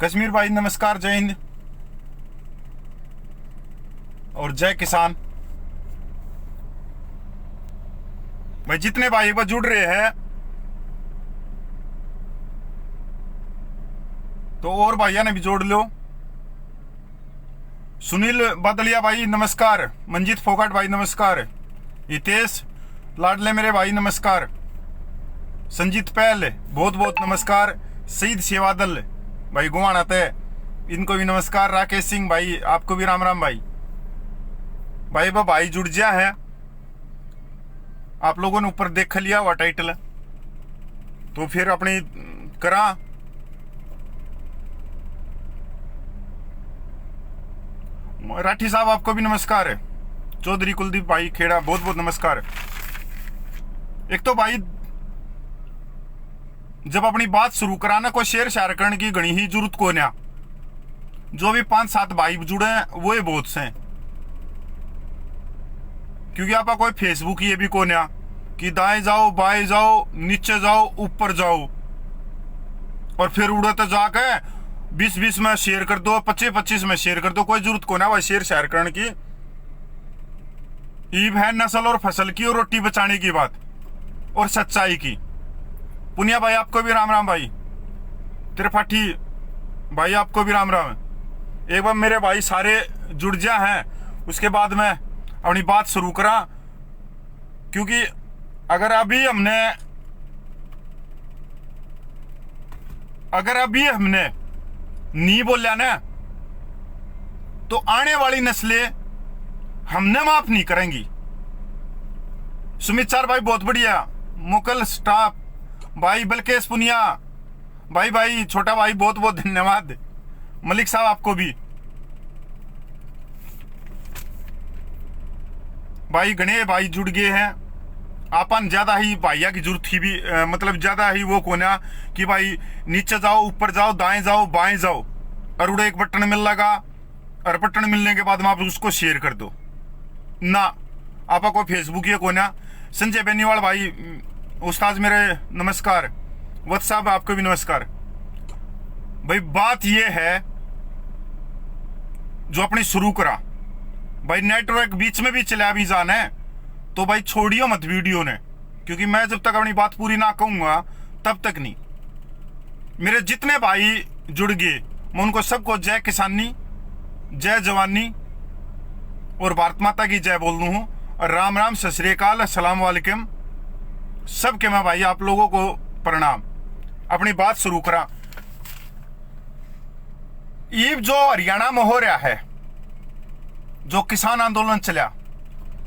कश्मीर भाई नमस्कार, जय हिंद और जय किसान। भाई जितने भाई एक बार जुड़ रहे हैं तो और भाइया ने भी जोड़ लो। सुनील बादलिया भाई नमस्कार, मंजीत फोगाट भाई नमस्कार, हितेश लाडले मेरे भाई नमस्कार, संजीत पहल बहुत बहुत नमस्कार, सईद सेवादल भाई गुवाना थे इनको भी नमस्कार, राकेश सिंह भाई आपको भी राम राम भाई। भाई भाई जुड़ गया है, आप लोगों ने ऊपर देख लिया हुआ टाइटल, तो फिर अपनी करा। राठी साहब आपको भी नमस्कार है, चौधरी कुलदीप भाई खेड़ा बहुत बहुत नमस्कार। एक तो भाई जब अपनी बात शुरू कराना कोई शेयर शेयर करने की घनी ही जरूरत को ना, जो भी 5-7 भाई जुड़े हैं वो ही बहुत से, क्योंकि आपका कोई फेसबुक ये भी को ना कि दाएं जाओ बाएं जाओ नीचे जाओ ऊपर जाओ और फिर उड़ते जाके 20-20 में शेयर कर दो, 25-25 में शेयर कर दो, कोई जरूरत को ना भाई शेयर शेयर करने की। ईब है नस्ल और फसल की और रोटी बचाने की बात और सच्चाई की। पुनिया भाई आपको भी राम राम भाई, त्रिपाठी भाई आपको भी राम राम। एक बार मेरे भाई सारे जुड़ जा हैं, उसके बाद में अपनी बात शुरू करा, क्योंकि अगर अभी हमने नहीं बोलिया ना तो आने वाली नस्लें हमने माफ नहीं करेंगी। सुमित चार भाई बहुत बढ़िया, मुकल स्टाफ भाई, बलकेश पुनिया भाई छोटा भाई बहुत बहुत धन्यवाद, मलिक साहब आपको भी भाई। गणे भाई जुड़ गए हैं, आपन ज्यादा ही भाइया की जरूरत थी भी, मतलब ज्यादा ही वो कोना कि भाई नीचे जाओ ऊपर जाओ दाएं जाओ बाएं जाओ, और उड़े एक बटन मिल लगा और बटन मिलने के बाद में आप उसको शेयर कर दो ना। आपा को फेसबुक ये कोना। संजय बेनीवाल भाई उस्ताद मेरे नमस्कार, वत्स साहब आपको भी नमस्कार। भाई बात ये है जो अपनी शुरू करा भाई, नेटवर्क बीच में भी चला भी जाना है तो भाई छोड़ियो मत वीडियो ने, क्योंकि मैं जब तक अपनी बात पूरी ना कहूंगा तब तक नहीं। मेरे जितने भाई जुड़ गए मैं उनको सबको जय किसानी, जय जवानी और भारत माता की जय बोल दूं हूं, और राम राम सत श्री अकाल अस्सलाम वालेकुम सबके मैं भाई आप लोगों को प्रणाम। अपनी बात शुरू करा। ये जो हरियाणा में हो रहा है, जो किसान आंदोलन चला,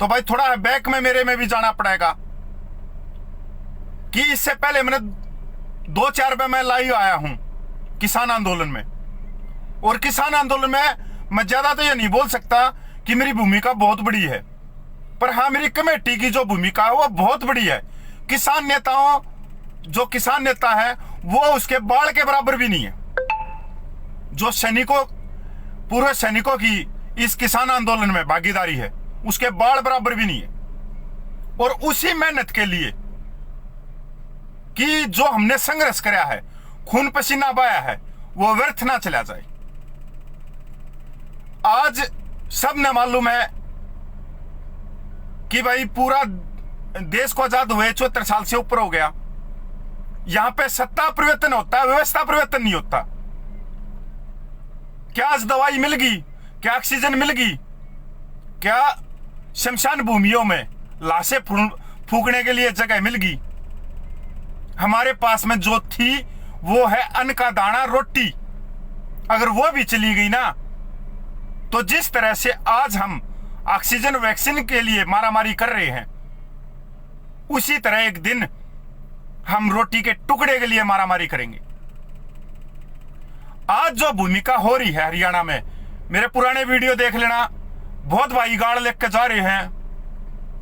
तो भाई थोड़ा बैक में मेरे में भी जाना पड़ेगा कि इससे पहले मैंने 2-4 पे मैं लाइव आया हूं किसान आंदोलन में, और किसान आंदोलन में मैं ज्यादा तो ये नहीं बोल सकता कि मेरी भूमिका बहुत बड़ी है, पर हाँ मेरी कमेटी की जो भूमिका है वो बहुत बड़ी है। किसान नेताओं, जो किसान नेता है वो उसके बाल के बराबर भी नहीं है। जो सैनिकों, पूर्व सैनिकों की इस किसान आंदोलन में भागीदारी है उसके बाल बराबर भी नहीं है। और उसी मेहनत के लिए कि जो हमने संघर्ष कराया है, खून पसीना बहाया है, वो व्यर्थ ना चला जाए। आज सबने मालूम है कि भाई पूरा देश को आजाद हुए 74 साल से ऊपर हो गया। यहां पे सत्ता परिवर्तन होता है, व्यवस्था परिवर्तन नहीं होता। क्या आज दवाई मिल गई, क्या ऑक्सीजन मिल गई, क्या शमशान भूमियों में लाशें फूकने के लिए जगह मिल गई? हमारे पास में जो थी वो है अन्न का दाना, रोटी। अगर वो भी चली गई ना, तो जिस तरह से आज हम ऑक्सीजन वैक्सीन के लिए मारामारी कर रहे हैं, उसी तरह एक दिन हम रोटी के टुकड़े के लिए मारामारी करेंगे। आज जो भूमिका हो रही है हरियाणा में, मेरे पुराने वीडियो देख लेना, बहुत भाई गाड़ लेकर जा रहे हैं,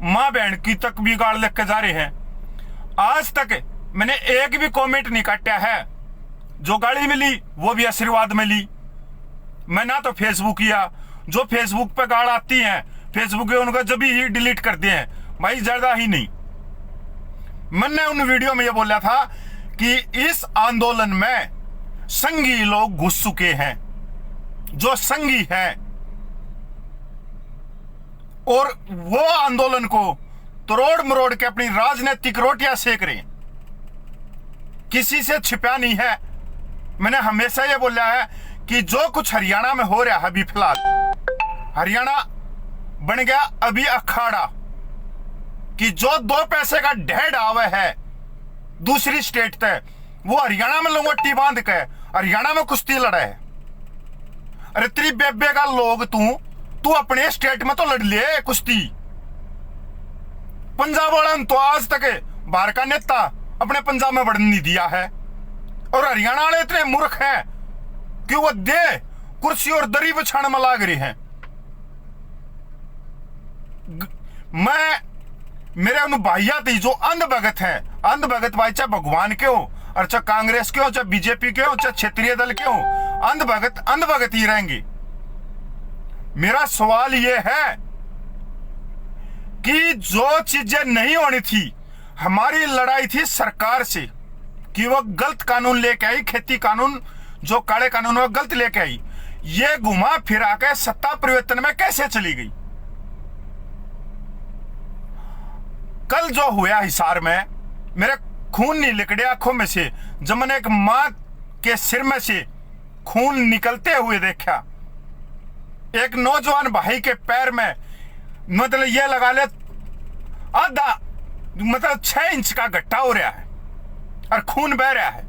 मां बहन की तक भी गाड़ लेकर जा रहे हैं। आज तक मैंने एक भी कमेंट नहीं काटा है, जो गाड़ी मिली वो भी आशीर्वाद मिली। मैं ना तो फेसबुक किया, जो फेसबुक पे गाड़ आती है फेसबुक पे उनका जब ही डिलीट करते हैं भाई, ज्यादा ही नहीं। मैंने उन वीडियो में ये बोला था कि इस आंदोलन में संघी लोग घुस चुके हैं, जो संघी हैं, और वो आंदोलन को तोड़ मरोड़ के अपनी राजनीतिक रोटियां सेक रहे हैं। किसी से छिपा नहीं है। मैंने हमेशा ये बोला है कि जो कुछ हरियाणा में हो रहा है अभी फिलहाल, हरियाणा बन गया अभी अखाड़ा कि जो 2 पैसे का ढेड़ आवे है दूसरी स्टेट तक, वो हरियाणा में लंगोटी बांध के हरियाणा में कुश्ती लड़ा है। अरे तेरी बेबे का लोग तू अपने स्टेट में तो लड़ ले कुश्ती। पंजाब वाला तो आज तक बाहर का नेता अपने पंजाब में बढ़ने नहीं दिया है, और हरियाणा वाले इतने मूर्ख हैं कि वो दे कुर्सी और दरी बिछाने में लाग रही हैं। मेरे उन भाइया थी जो अंध भगत हैं, अंध भगत भाई चाहे भगवान के हो, और चाहे कांग्रेस के हो, चाहे बीजेपी के हो, चाहे क्षेत्रीय दल के हो, अंध भगत ही रहेंगे। मेरा सवाल यह है कि जो चीजें नहीं होनी थी, हमारी लड़ाई थी सरकार से कि वो गलत कानून लेके आई, खेती कानून जो काले कानून वो गलत लेके आई। ये घुमा फिरा के सत्ता परिवर्तन में कैसे चली गई? कल जो हुआ हिसार में, मेरे खून नहीं लिकड़े आंखों में से जब मैंने एक मां के सिर में से खून निकलते हुए देखा। एक नौजवान भाई के पैर में मतलब ये लगा ले आधा मतलब 6 इंच का गट्टा हो रहा है और खून बह रहा है।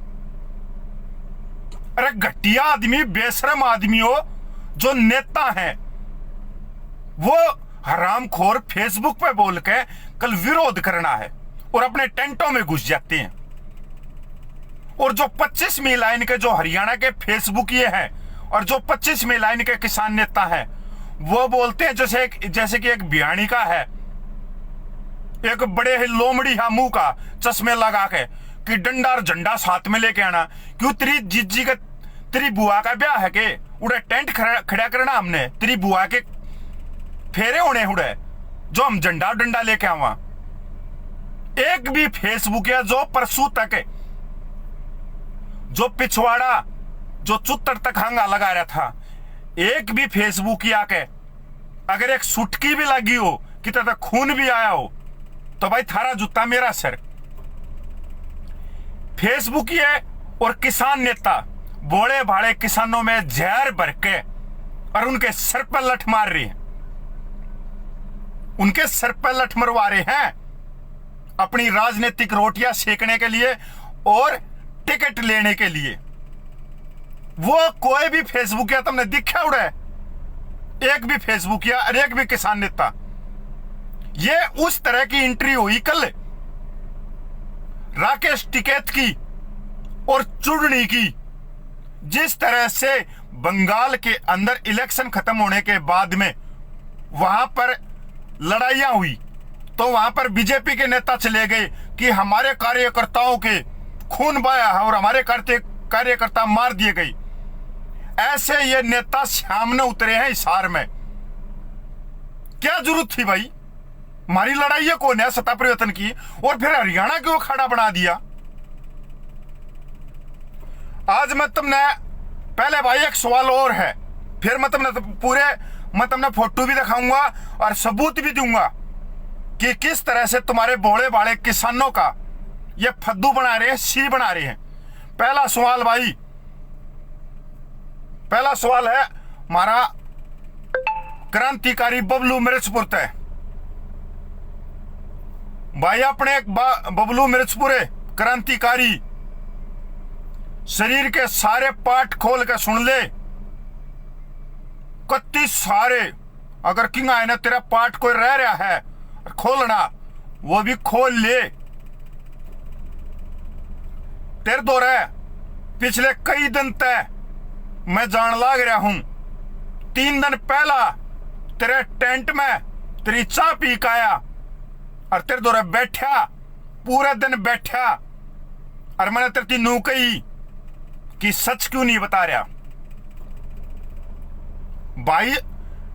अरे घटिया आदमी, बेशरम आदमी हो जो नेता हैं, वो हरामखोर फेसबुक पे बोल के कल विरोध करना है और अपने टेंटों में घुस जाते हैं। और जो 25 मी लाइन के जो हरियाणा के फेसबुक ये हैं और जो 25 मी लाइन के किसान नेता हैं, वो बोलते हैं जैसे कि एक बिहानी का है, एक बड़े ही लोमड़ी हा मुंह का चश्मे लगा के कि डंडा और झंडा साथ में लेके आना। क्यों तेरी जीजी का तेरी बुआ का ब्याह है के उड़े टेंट खड़ा करना हमने, तेरी बुआ के फेरे होने उड़े जो हम झंडा डंडा लेके आवा। एक भी फेसबुक या जो परसों तक जो पिछवाड़ा जो चुत्तर तक हंगा लगा रहा था, एक भी फेसबुक आके अगर एक सुटकी भी लगी हो कि तेरा खून भी आया हो तो भाई थारा जूता मेरा सर। फेसबुक ये और किसान नेता बोले भाड़े किसानों में जहर भर के और उनके सर पर लठ मार रही है, उनके सर पर लठ मरवा रहे हैं अपनी राजनीतिक रोटियां सेकने के लिए और टिकट लेने के लिए। वो कोई भी फेसबुक या तुमने दिखा उड़ा है? एक भी फेसबुक या एक भी किसान नेता। ये उस तरह की एंट्री हुई कल राकेश टिकैत की और चुड़नी की, जिस तरह से बंगाल के अंदर इलेक्शन खत्म होने के बाद में वहां पर लड़ाइयां हुई तो वहां पर बीजेपी के नेता चले गए कि हमारे कार्यकर्ताओं के खून बहाया है और हमारे कार्यकर्ता मार दिए गए। ऐसे ये नेता सामने उतरे हैं हिसार में। क्या जरूरत थी भाई? हमारी लड़ाई है कौन है सत्ता परिवर्तन की, और फिर हरियाणा क्यों खड़ा बना दिया? आज मैं तुमने पहले भाई एक सवाल और है, फिर मैं तुमने फोटो भी दिखाऊंगा और सबूत भी दूंगा कि किस तरह से तुम्हारे भोले भाले किसानों का ये फद्दू बना रहे हैं, सी बना रहे हैं। पहला सवाल है हमारा क्रांतिकारी बबलू मिर्चपुर तय भाई, अपने एक बबलू मिर्चपुरे क्रांतिकारी शरीर के सारे पार्ट खोल के सुन ले। कत्ती सारे अगर किंग आए ना तेरा पार्ट कोई रह रहा है खोलना, वो भी खोल ले। तेरे दो रहे पिछले कई दिन तक मैं जान लाग रहा हूं। 3 दिन पहला तेरे टेंट में तेरी चाय पी के आया और तेरे दो बैठा पूरे दिन बैठा और मैंने तेरी नू कही कि सच क्यों नहीं बता रहा। भाई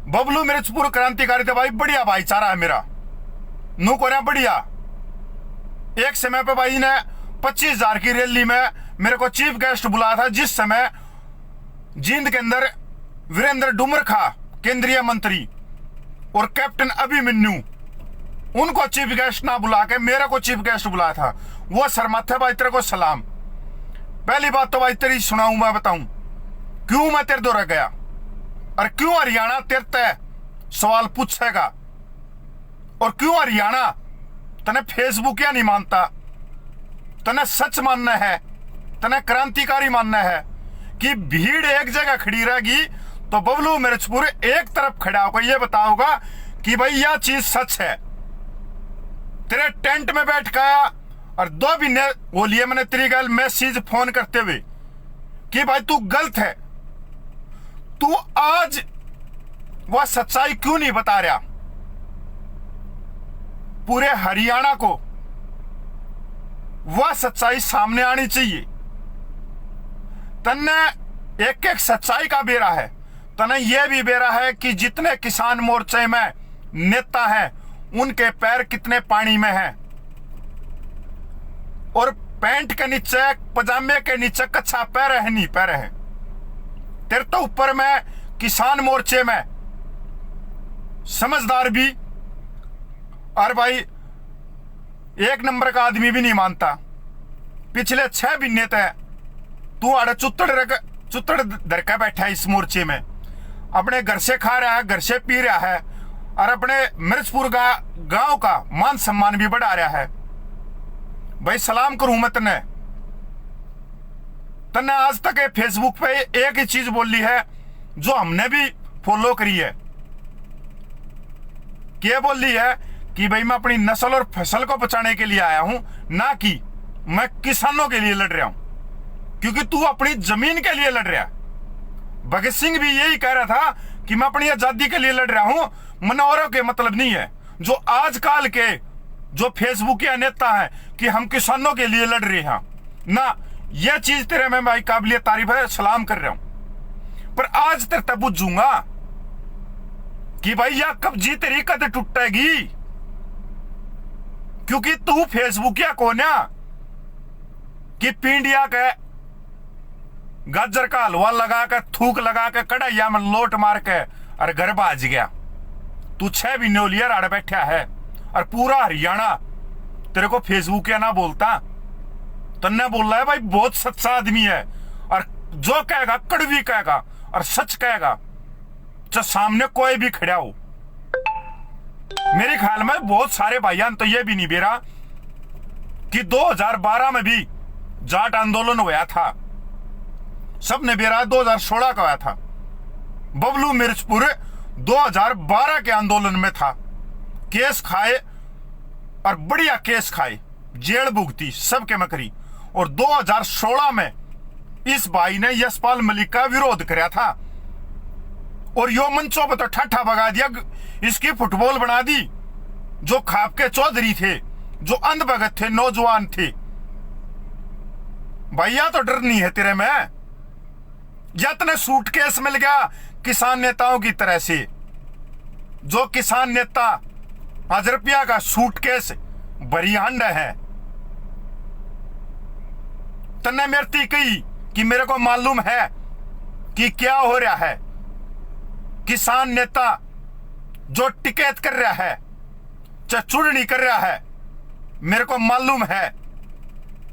बबलू मिर्चपुर क्रांतिकारी थे भाई, बढ़िया भाईचारा है मेरा, नू को रहा बढ़िया। एक समय पे भाई ने 25,000 की रैली में मेरे को चीफ गेस्ट बुलाया था, जिस समय जींद के अंदर वीरेंद्र डुमर खा केंद्रीय मंत्री और कैप्टन अभिमन्यु, उनको चीफ गेस्ट ना बुला के मेरे को चीफ गेस्ट बुलाया था। वो शर्माथे भाई तेरे को सलाम। पहली बात तो भाई तेरी सुनाऊं, मैं बताऊं क्यों मैं तेरे दौरा गया और क्यों हरियाणा तेरे तय सवाल पूछेगा, और क्यों हरियाणा तने फेसबुक या नहीं मानता, तने सच मानना है, तने क्रांतिकारी मानना है कि भीड़ एक जगह खड़ी रहेगी तो बबलू मिर्चपुर एक तरफ खड़ा होकर यह बताओगा कि भाई यह चीज सच है। तेरे टेंट में बैठ गया और 2 महीने बोलिए मैंने तेरी गल मैसेज फोन करते हुए कि भाई तू गलत है, तू आज वह सच्चाई क्यों नहीं बता रहा। पूरे हरियाणा को वह सच्चाई सामने आनी चाहिए। तन्ने एक एक सच्चाई का बेरा है, तने यह भी बेरा है कि जितने किसान मोर्चे में नेता हैं उनके पैर कितने पानी में हैं, और पैंट के नीचे पजामे के नीचे कच्चा पैर है नहीं पैर है। तेरे तो ऊपर में किसान मोर्चे में समझदार भी और भाई एक नंबर का आदमी भी नहीं मानता। पिछले 6 महीने तक तू आड़े चुत्तड़ धर के बैठा है इस मोर्चे में, अपने घर से खा रहा है, घर से पी रहा है, और अपने मिर्चपुर गांव का मान सम्मान भी बढ़ा रहा है। भाई सलाम करूं मैं तन्ने आज तक फेसबुक पे एक ही चीज बोली है जो हमने भी फॉलो करी है, क्या बोली है कि भाई मैं अपनी नस्ल और फसल को बचाने के लिए आया हूं, ना कि मैं किसानों के लिए लड़ रहा हूं, क्योंकि तू अपनी जमीन के लिए लड़ रहा है। भगत सिंह भी यही कह रहा था कि मैं अपनी आजादी के लिए लड़ रहा हूं, मनौरों के मतलब नहीं है। जो आजकल के जो फेसबुक के नेता हैं कि हम किसानों के लिए लड़ रहे हैं ना, यह चीज तेरे में भाई काबिल तारीफ है, सलाम कर रहा हूं। पर आज तेरे तब बुझूंगा कि भाई यह कब्जी तेरी कद टूटेगी, क्योंकि तू फेसबुक या कोन्या कि पिंडिया के गाजर का हलवा लगा के थूक लगा के कढ़ाइया में लोट मार के और घर भाज गया। तू 6 महीने होलिया राड़ बैठा है और पूरा हरियाणा तेरे को फेसबुक या ना बोलता। तन्ने बोल रहा है भाई बहुत सच्चा आदमी है, और जो कहेगा कड़वी कहेगा और सच कहेगा, चाहे सामने कोई भी खड़ा हो। मेरे ख्याल में बहुत सारे भाइयान तो ये भी नहीं बेरा कि 2012 में भी जाट आंदोलन हुआ था, सबने बेरा 2016 का हुआ था। बबलू मिर्चपुर 2012 के आंदोलन में था, केस खाए और बढ़िया केस खाए, जेल भुगती सबके मकरी, और 2016 में इस भाई ने यशपाल मलिक का विरोध कराया था और यो मंचों पर तो ठट्ठा भगा दिया, इसकी फुटबॉल बना दी। जो खाप के चौधरी थे, जो अंधभगत थे, नौजवान थे, भैया तो डर नहीं है तेरे में। यत्न सूटकेस मिल गया किसान नेताओं की तरह से, जो किसान नेता 1000 रुपया का सूटकेस भरी हंड है। तन्ने मेरती कही कि मेरे को मालूम है कि क्या हो रहा है। किसान नेता जो टिकैत कर रहा है, चाहे चुड़नी कर रहा है, मेरे को मालूम है,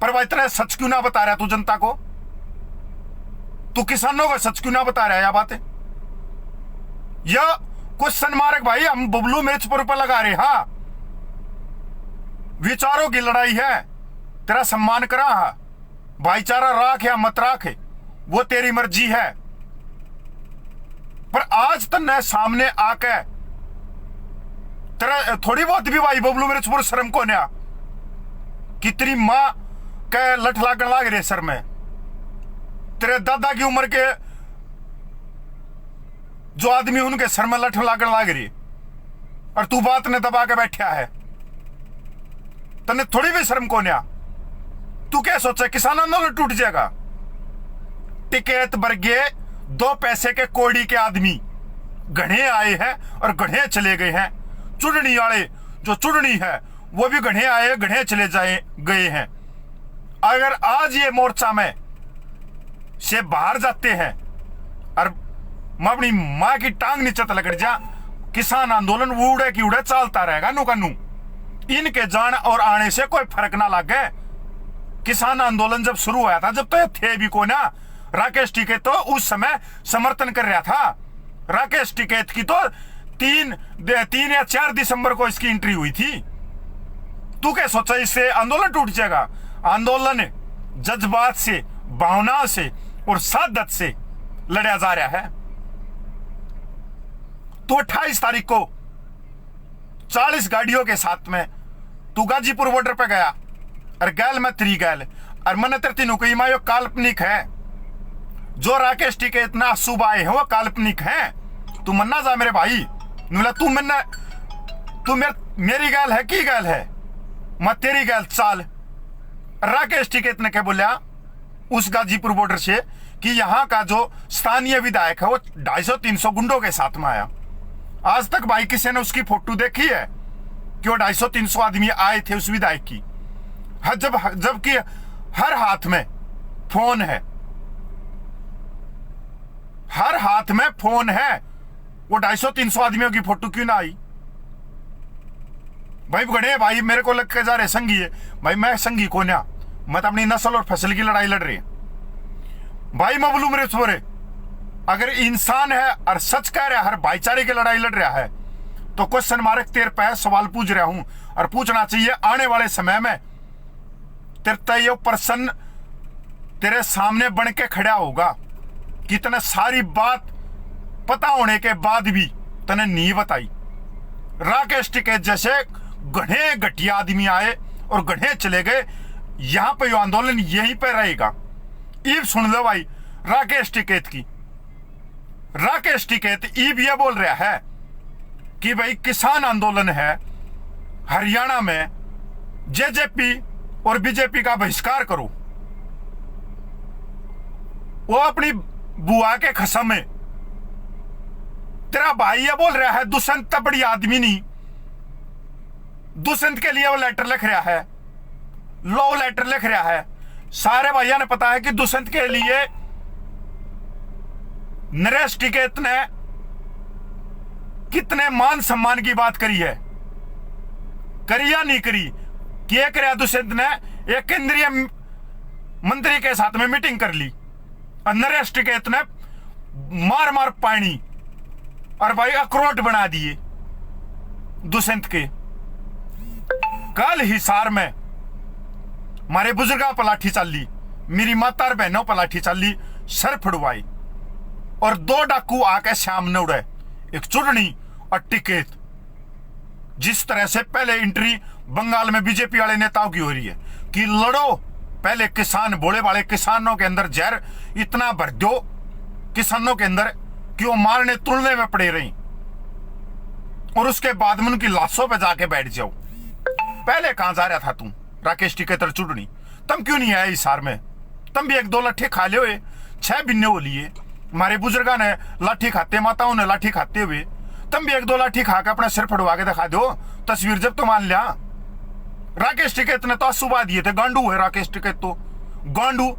पर वह इतना सच क्यों ना बता रहा तू जनता को? तू किसानों को सच क्यों ना बता रहा है? यह बात है, यह कुछ सन्मार्ग भाई हम बबलू मिर्चपुर पर लगा रहे। हाँ, विचारों की लड़ाई है, तेरा सम्मान करा, भाईचारा राख या मत राख वो तेरी मर्जी है। पर आज तन्ने सामने आके तेरा थोड़ी बहुत भी भाई बबलू मिर्चपुर शर्म को नया कि तेरी मां के लठ लागन लाग रहे सर में, तेरे दादा की उम्र के जो आदमी उनके सर में लठ लागन लाग रही, और तू बात ने दबा के बैठा है। तन्ने थोड़ी भी शर्म को नया। तू क्या सोचा किसान आंदोलन टूट जाएगा? टिकैत बरगे 2 पैसे के कोड़ी के आदमी घने आए हैं और घने चले गए हैं। चुड़नी वाले जो चुड़नी है वो भी घने आए घने चले गए हैं। अगर आज ये मोर्चा में से बाहर जाते हैं और मैं अपनी माँ की टांग नीचे तलक जा, किसान आंदोलन उड़े की उड़े चलता रहेगा नु कनु। इनके जान और आने से कोई फर्क ना लगे। किसान आंदोलन जब शुरू हुआ था, जब तो ये थे भी को ना, राकेश टिकैत तो उस समय समर्थन कर रहा था। राकेश टिकैत की तो 3 या 4 दिसंबर को इसकी एंट्री हुई थी। तू क्या सोचा इससे आंदोलन टूट जाएगा? आंदोलन जज्बात से, भावना से और सादत से लड़ा जा रहा है। तो 28 तारीख को 40 गाड़ियों के साथ में तू गाजीपुर बॉर्डर पे गया और गैल में 3 गैल और मन तेरे तीनों को यो काल्पनिक है। जो राकेश टिकैत ना सुबह आए हैं वो काल्पनिक है। तू मन्ना जा मेरे भाई, नुला तू मन्ना, तू मेरी गैल है की गैल है, मैं तेरी गैल चाल। राकेश टिकैत ने क्या बोला उस गाजीपुर बॉर्डर से कि यहाँ का जो स्थानीय विधायक है वो 250-300 गुंडों के साथ में आया। आज तक भाई किसी ने उसकी फोटो देखी है कि वो 250-300 आदमी आए थे उस विधायक की? जबकि हर हाथ में फोन है, हर हाथ में फोन है। वो 250-300 आदमियों की फोटो क्यों ना आई? भाई गणे भाई मेरे को लग के जा रहे संगी है भाई, मैं संगी को ना, मैं तो अपनी नस्ल और फसल की लड़ाई लड़ रही है भाई। मबलूम रे छोरे, अगर इंसान है और सच कह रहा है, हर भाईचारे की लड़ाई लड़ रहा है, तो क्वेश्चन मार्क तेरे पे सवाल पूछ रहा हूं और पूछना चाहिए आने वाले समय में तेरे ये पर्सन तेरे सामने बन के खड़ा होगा। कितने सारी बात पता होने के बाद भी तने नहीं बताई। राकेश टिकैत जैसे घने घटिया आदमी आए और घने चले गए। यहां पे यो आंदोलन यहीं पे रहेगा। ईब सुन लो भाई राकेश टिकैत की। राकेश टिकैत ईब ये बोल रहा है कि भाई किसान आंदोलन है, हरियाणा में जेजेपी और बीजेपी का बहिष्कार करो। वो अपनी बुआ के कसम में तेरा भाई ये बोल रहा है दुष्यंत बड़ी आदमी नहीं। दुष्यंत के लिए वो लेटर लिख रहा है, लव लेटर लिख रहा है। सारे भैया ने पता है कि दुष्यंत के लिए नरेश टिकैत ने कितने मान सम्मान की बात करी है, करी या नहीं करी? क्या कराया दुष्यंत ने? एक केंद्रीय मंत्री के साथ में मीटिंग कर ली और नरेश टिकैत ने मार मार पानी और भाई अखरोट बना दिए दुष्यंत के। कल हिसार में हमारे बुजुर्गों पर लाठी चल ली, मेरी माता और बहनों पर लाठी चल ली, सर फुड़वाई और 2 डाकू आके सामने उड़े, एक चुड़नी और टिकैत। जिस तरह से पहले एंट्री बंगाल में बीजेपी वाले नेताओं की हो रही है कि लड़ो, पहले किसान, भोले वाले किसानों के अंदर जहर इतना भर दो किसानों के अंदर कि वो मारने तुलने में पड़े रही और उसके बाद में उनकी लाशों पे जाके बैठ जाओ। पहले कहां जा रहा था तू राकेश टिकैत और चुड़नी? तुम क्यों नहीं आए हिसार में? तुम भी 1-2 लाठी खा ले हुए, 6 बिन्ने हो लिए। हमारे बुजुर्गों ने लाठी खाते, माताओं ने लाठी खाते हुए, तुम भी 1-2 लाठी खा के अपना सिर फड़वा के दिखा दो तस्वीर जब तो मान लिया। राकेश टिकैत ने तो सुबह दिए थे, गांडू है राकेश टिकैत तो, गांडू।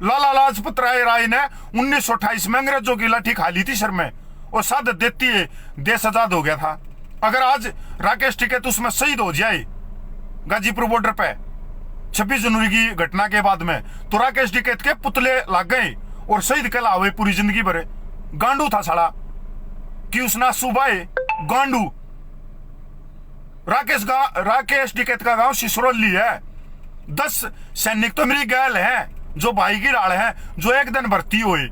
लाला लाजपत राय ने 1928 में अंग्रेजों की लाठी खा ली थी सर में और शहादत देती है, देश आजाद हो गया था। अगर आज राकेश टिकैत उसमें शहीद हो जाए गाजीपुर बॉर्डर पे 26 जनवरी की घटना के बाद में, तो राकेश टिकैत के पुतले लग गए और शहीद कहला हुए पूरी जिंदगी भर। गांडू था साला कि उसना सुबह गांडू। राकेश टिकैत का गांव सिसरौली है। 10 सैनिक तो मेरी गैल है जो भाई की डाल है, जो एक दिन भर्ती हुए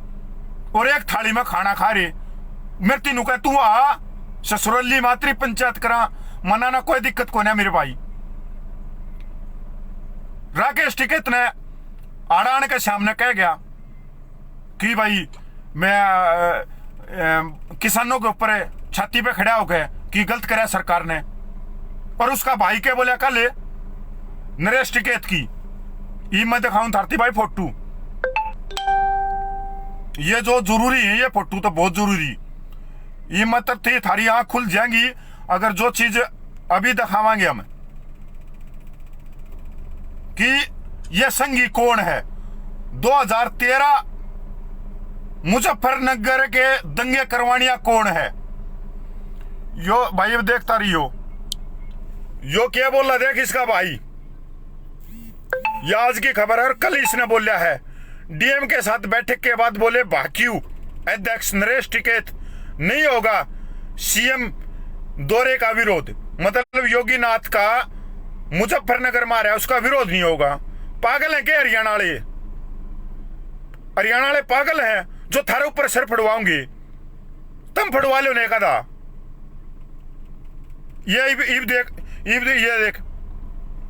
और एक थाली में खाना खा रहे। मेरे तीनों का तू आ ससुरली मातृ पंचायत करा, मनाना कोई दिक्कत को नहीं मेरे भाई। राकेश टिकैत ने आड़ान के सामने कह गया कि भाई मैं किसानों के ऊपर छाती पे खड़ा हो गए कि गलत करा सरकार ने। और उसका भाई के बोले कल नरेश टिकैत की ये मैं दिखाऊं धरती भाई फोटो, ये जो जरूरी है, ये फोटो तो बहुत जरूरी। ये मतलब थी थारी आंख खुल जाएंगी अगर जो चीज अभी दिखावांगे हम कि ये संगी कौन है? 2013 मुजफ्फरनगर के दंगे करवानिया कौन है? यो भाई देखता रहियो, यो क्या बोला देख इसका भाई, ये आज की खबर है और कल इसने बोला है। डीएम के साथ बैठक के बाद बोले भाक्यू अध्यक्ष नरेश टिकैत नहीं होगा सीएम दौरे का विरोध। मतलब योगीनाथ का मुजफ्फरनगर में आ रहा है, उसका विरोध नहीं होगा। पागल है क्या हरियाणा वाले? हरियाणा वाले पागल हैं जो थारे ऊपर सर फड़वाओगे। तुम फड़वा लो ने कदा। ये देख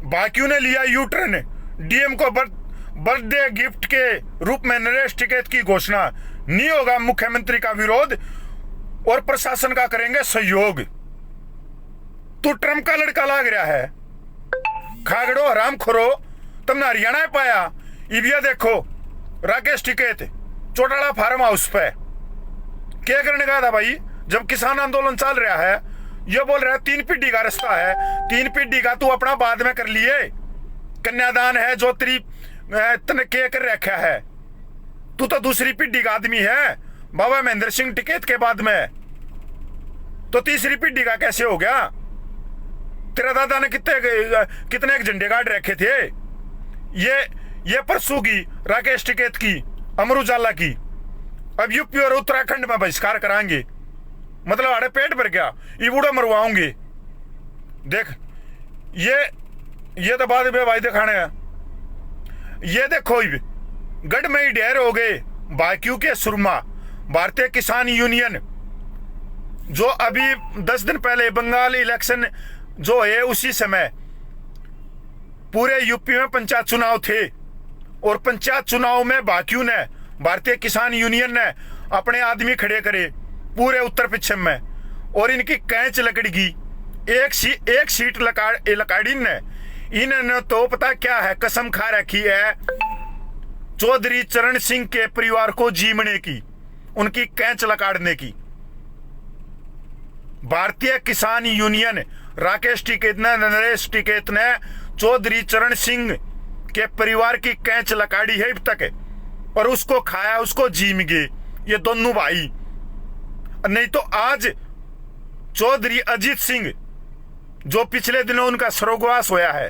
भाक्यू ने लिया यू टर्न। डीएम को बर्थडे गिफ्ट के रूप में नरेश टिकैत की घोषणा। नहीं होगा मुख्यमंत्री का विरोध और प्रशासन का करेंगे सहयोग। तू ट्रम्प का लड़का लाग रहा है, खागड़ो हराम खोरो। तुमने हरियाणा पाया। इबिया देखो राकेश टिकैत चौटाला फार्म हाउस पे क्या करने का था भाई? जब किसान आंदोलन चल रहा है, ये बोल रहा है 3 पीढ़ी का रास्ता है। 3 पीढ़ी का तू अपना बाद में कर लिए। कन्यादान है जो तेरी तने के कर रखा है। तू तो दूसरी पीढ़ी का आदमी है बाबा महेंद्र सिंह टिकैत के बाद में, तो तीसरी पीढ़ी का कैसे हो गया? तेरा दादा ने कितने एक झंडे गाड़ रखे थे। ये परसों की राकेश टिकैत की, अमर उजाला की, अब यूपी और उत्तराखंड में बहिष्कार कराएंगे। मतलब आड़े पेट भर गया, ये बूढ़ा मरवाओगे। देख ये तो बाद में भाई दिखाने हैं। ये देखो गढ़ में ही ढेर हो गए भाक्यू के सुरमा। भारतीय किसान यूनियन जो अभी 10 दिन पहले बंगाल इलेक्शन जो है, उसी समय पूरे यूपी में पंचायत चुनाव थे और पंचायत चुनाव में भाक्यू ने, भारतीय किसान यूनियन ने अपने आदमी खड़े करे पूरे उत्तर पश्चिम में, और इनकी कैंच लकड़गी। एक सीट लकाड़ी ने। इन्होंने तो पता क्या है कसम खा रखी है चौधरी चरण सिंह के परिवार को जीमने की, उनकी कैंच लकाड़ने की। भारतीय किसान यूनियन राकेश टिकैत ने, नरेश टिकैत ने चौधरी चरण सिंह के परिवार की कैंच लकाड़ी है अब तक, और उसको खाया, उसको जीम गए ये दोनों भाई। नहीं तो आज चौधरी अजीत सिंह जो पिछले दिनों उनका स्वर्गवास होया है,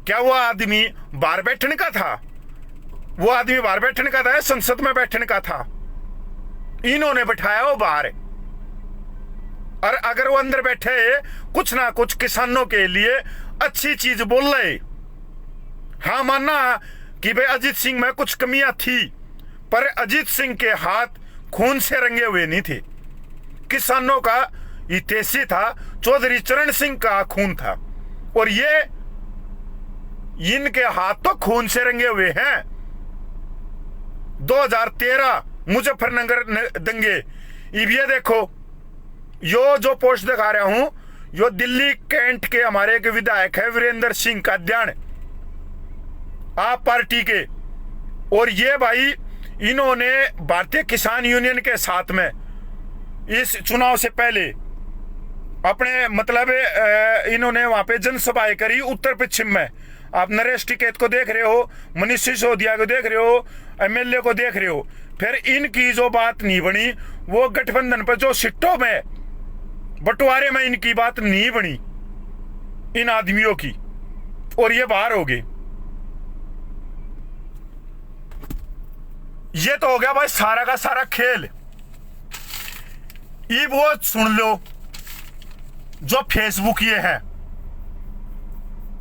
क्या वो आदमी बाहर बैठने का था? वो आदमी बाहर बैठने का था, संसद में बैठने का था। इन्होंने बैठाया वो बाहर, और अगर वो अंदर बैठे कुछ ना कुछ किसानों के लिए अच्छी चीज बोल रहे, हाँ मानना कि भाई अजीत सिंह में कुछ कमियां थी, पर अजीत सिंह के हाथ खून से रंगे हुए नहीं थे। किसानों का हितैषी था, चौधरी चरण सिंह का खून था, और ये इनके हाथ तो खून से रंगे हुए हैं। 2013 मुजफ्फरनगर दंगे। ये देखो यो जो पोस्ट दिखा रहा हूं, यो दिल्ली कैंट के हमारे एक विधायक है वीरेंद्र सिंह काद्यान, आप पार्टी के। और ये भाई इन्होंने भारतीय किसान यूनियन के साथ में इस चुनाव से पहले अपने मतलब इन्होंने वहां पे जनसभाएं करी उत्तर पश्चिम में। आप नरेश टिकैत को देख रहे हो, मनीष सिसोदिया को देख रहे हो, एमएलए को देख रहे हो। फिर इनकी जो बात नहीं बनी, वो गठबंधन पर जो सीटों में बंटवारे में इनकी बात नहीं बनी इन आदमियों की, और ये बाहर हो गए। ये तो हो गया भाई सारा का सारा खेल। ये वो सुन लो जो फेसबुक ये है,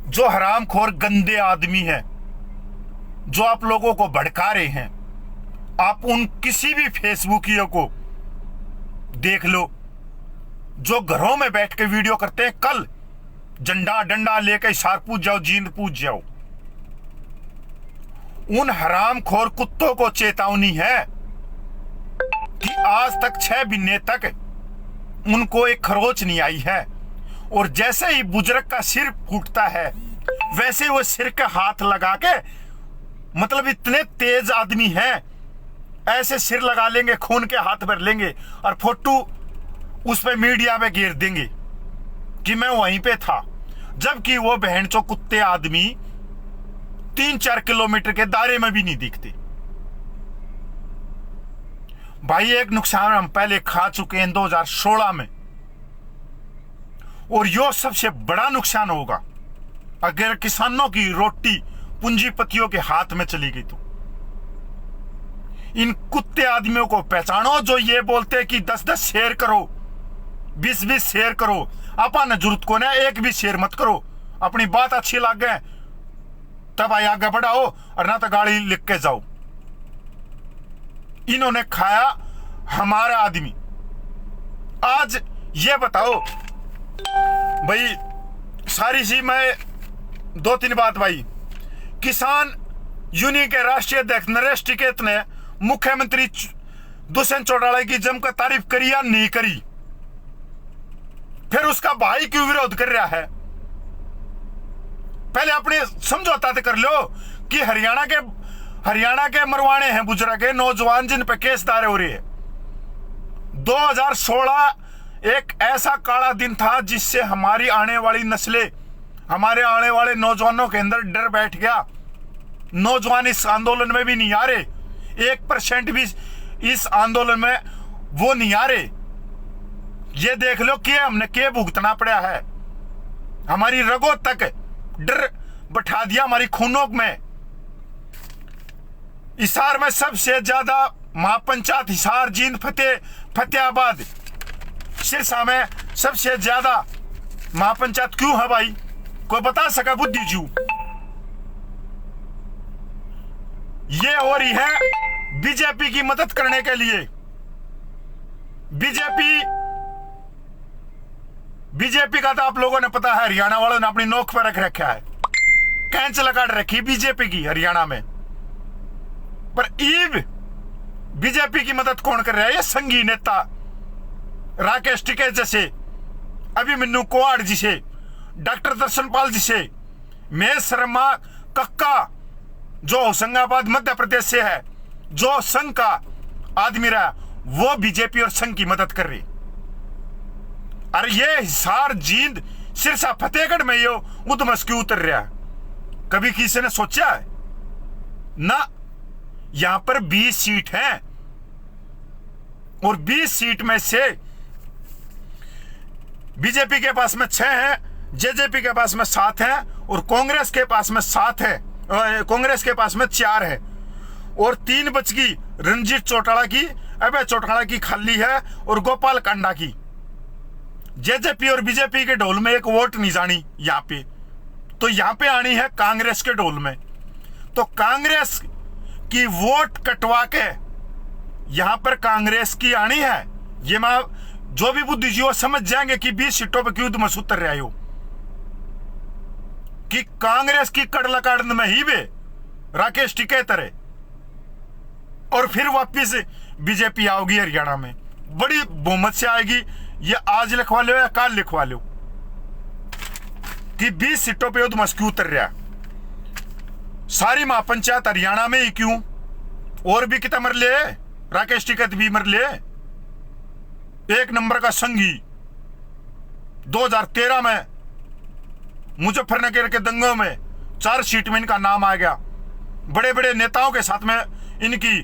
जो हरामखोर गंदे आदमी है, जो आप लोगों को भड़का रहे हैं। आप उन किसी भी फेसबुकियों को देख लो जो घरों में बैठ के वीडियो करते हैं। कल झंडा डंडा लेके इशार पूछ जाओ, जींद पूछ जाओ। उन हरामखोर कुत्तों को चेतावनी है कि आज तक 6 महीने तक उनको एक खरोच नहीं आई है, और जैसे ही बुजुर्ग का सिर फूटता है वैसे वो सिर के हाथ लगा के, मतलब इतने तेज आदमी हैं, ऐसे सिर लगा लेंगे, खून के हाथ भर लेंगे और फोटो उस पे मीडिया में घेर देंगे कि मैं वहीं पे था। जबकि वो बहन चो कुत्ते आदमी 3-4 किलोमीटर के दायरे में भी नहीं दिखते। भाई एक नुकसान हम पहले खा चुके हैं 2016 में, और यो सबसे बड़ा नुकसान होगा अगर किसानों की रोटी पूंजीपतियों के हाथ में चली गई तो। इन कुत्ते आदमियों को पहचानो जो ये बोलते कि 10-10 शेयर करो, 20-20 शेयर करो। अपन जरूरत को ना एक भी शेयर मत करो, अपनी बात अच्छी लगे तब आई आगे बढ़ाओ, और ना तो गाड़ी लिख के जाओ। इन्होंने खाया हमारा आदमी। आज ये बताओ भाई, सारी सी मैं 2-3 बात भाई। किसान यूनियन के राष्ट्रीय अध्यक्ष नरेश टिकैत ने मुख्यमंत्री दुष्यंत चौटाला की जमकर तारीफ करी या नहीं करी? फिर उसका भाई क्यों विरोध कर रहा है? पहले अपने समझौता तो कर लो कि हरियाणा के मरवाने हैं बुजरा के नौजवान जिन पे केस दायर हो रही है। 2016 एक ऐसा काला दिन था जिससे हमारी आने वाली नस्लें, हमारे आने वाले नौजवानों के अंदर डर बैठ गया। नौजवान इस आंदोलन में भी नहीं आ रहे, 1% भी इस आंदोलन में वो नहीं आ रहे। ये देख लो कि हमने क्या भुगतना पड़ा है। हमारी रगों तक डर बैठा दिया, हमारी खूनों में। हिसार में सबसे ज्यादा महापंचायत हिसार, जींद, फतेहाबाद, सिरसा में सबसे ज्यादा महापंचायत क्यों है भाई? कोई बता सका बुद्धिजू? ये हो रही है बीजेपी की मदद करने के लिए। बीजेपी का तो आप लोगों ने पता है, हरियाणा वालों ने अपनी नोक पर रख रखा है, कैंच लगा रखी बीजेपी की हरियाणा में। पर ईब बीजेपी की मदद कौन कर रहा है? ये संघी नेता राकेश टिकैत जैसे, अभिमन्यु कुमार जी से, डॉक्टर दर्शनपाल जी से, महेश शर्मा कक्का जो होशंगाबाद मध्य प्रदेश से है, जो संघ का आदमी रहा, वो बीजेपी और संघ की मदद कर रही। अरे ये हिसार, जींद, सिरसा, फतेहगढ़ में यो उधमस क्यों उतर रहा है? कभी किसी ने सोचा है? ना। यहां पर 20 सीट हैं और 20 सीट में से बीजेपी के पास में 6 हैं, जेजेपी के पास में 7 हैं और कांग्रेस के पास में 7 है, कांग्रेस के पास में 4 है, और 3 बच गई रणजीत चौटाला की, अभय चौटाला की खाली है, और गोपाल कांडा की। जेजेपी और बीजेपी के ढोल में एक वोट नहीं जानी यहां पे, तो यहां पे आनी है कांग्रेस के ढोल में। तो कांग्रेस की वोट कटवा के यहां पर कांग्रेस की आनी है। ये मैं जो भी बुद्धिजीवी समझ जाएंगे कि 20 सीटों पर क्यों तुम उतर रहे हो, कि कांग्रेस की कड़ला काटने में ही वे राकेश टिकैत रहे, और फिर वापिस बीजेपी आओगी हरियाणा में, बड़ी बहुमत से आएगी। ये आज लिखवा लो या कल लिखवा लो कि 20 सीटों पे उधमस क्यों उतर रहा। सारी महापंचायत हरियाणा में ही क्यों? और भी कितना मर ले, राकेश टिकैत भी मर ले। एक नंबर का संघी 2013 में मुजफ्फरनगर के दंगों में 4 सीट में इनका नाम आ गया। बड़े बड़े नेताओं के साथ में इनकी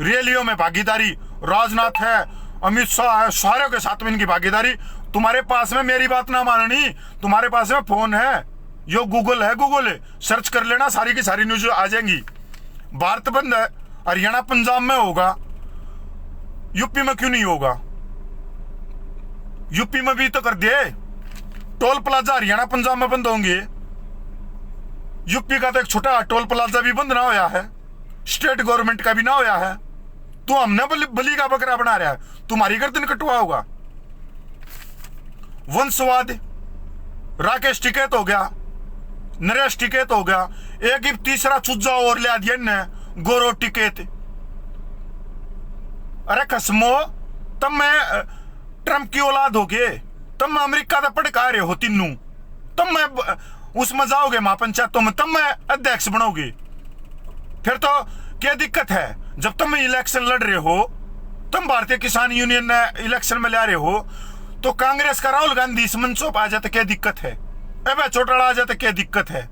रैलियों में भागीदारी, राजनाथ है, अमित शाह है, सारे के साथ में इनकी भागीदारी। तुम्हारे पास में मेरी बात ना माननी, तुम्हारे पास में फोन है, यो गूगल है, गूगल है, सर्च कर लेना, सारी की सारी न्यूज आ जाएंगी। भारत बंद है, हरियाणा पंजाब में होगा, यूपी में क्यों नहीं होगा? यूपी में भी तो कर दिए, टोल प्लाजा हरियाणा पंजाब में बंद होंगे। यूपी का तो एक छोटा टोल प्लाजा भी बंद ना होया है, स्टेट गवर्नमेंट का भी ना होया है। तू हमने बलि का बकरा बना रहा है, तुम्हारी गर्दन कटवा होगा। वंशवाद, राकेश टिकैत हो गया, नरेश टिकैत हो गया, एक ही तीसरा चुज्जा और ले दिया ने, गौरव टिकैत। अरे कसमो, तब मैं ट्रंप की औलाद हो गए, तब मैं अमेरिका का पड़का रहे हो तीनू, तब मैं उसमें जाओगे महापंचायतों में, तब मैं अध्यक्ष बनोगे। फिर तो क्या दिक्कत है? जब तुम इलेक्शन लड़ रहे हो, तुम भारतीय किसान यूनियन ने इलेक्शन में ले रहे हो, तो कांग्रेस का राहुल गांधी इस मंचों पर आ जाते क्या दिक्कत है? अब चौटाला आ जाते क्या दिक्कत है?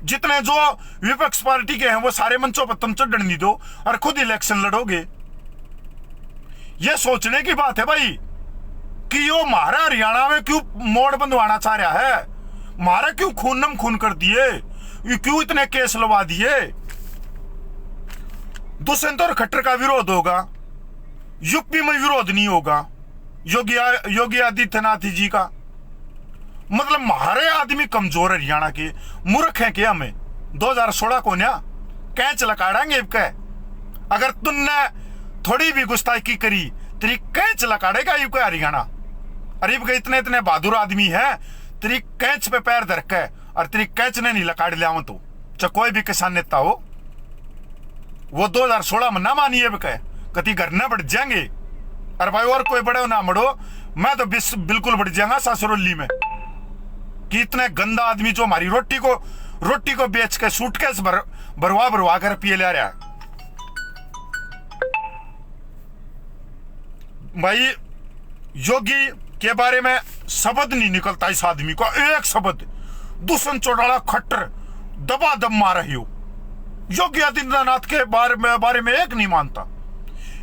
जितने जो विपक्ष पार्टी के हैं वो सारे मंचों पर तुम चढ़ने नहीं दो और खुद इलेक्शन लड़ोगे। ये सोचने की बात है भाई कि यो मारा हरियाणा में क्यों मोड़ बंधवाना चाह रहा है, मारा क्यों खून नम खून कर दिए, क्यों इतने केस लगा दिए। दुष्यंत और खट्टर का विरोध होगा, यूपी में विरोध नहीं होगा योगी आदित्यनाथ जी का। मतलब हमारे आदमी कमजोर हरियाणा के मूर्ख हैं क्या? हमें 2016 को ना कैच लकाड़ेंगे कह, अगर तुमने थोड़ी भी गुस्ताखी करी तेरी कैच लकाड़ेगा यू का हरियाणा। अरे इतने इतने बहादुर आदमी है, तेरी कैच पे पैर धर के और तेरी कैच ने नहीं लकाड़ लिया तो चाहे कोई भी किसान नेता हो, वो 2016 में ना मानिए कह कति घर न बढ़ जाएंगे। अरे भाई और कोई बड़े ना मड़ो, मैं तो बिल्कुल बढ़ जाऊंगा सासुरली में कि इतने गंदा आदमी जो हमारी रोटी को बेच के सूटकेस भरवा कर पिए ले रहा है। भाई योगी के बारे में शब्द नहीं निकलता इस आदमी को, एक शब्द। दुष्यंत चौटाला खट्टर दबा दब मार रही हो, योगी आदित्यनाथ के बारे में एक नहीं मानता।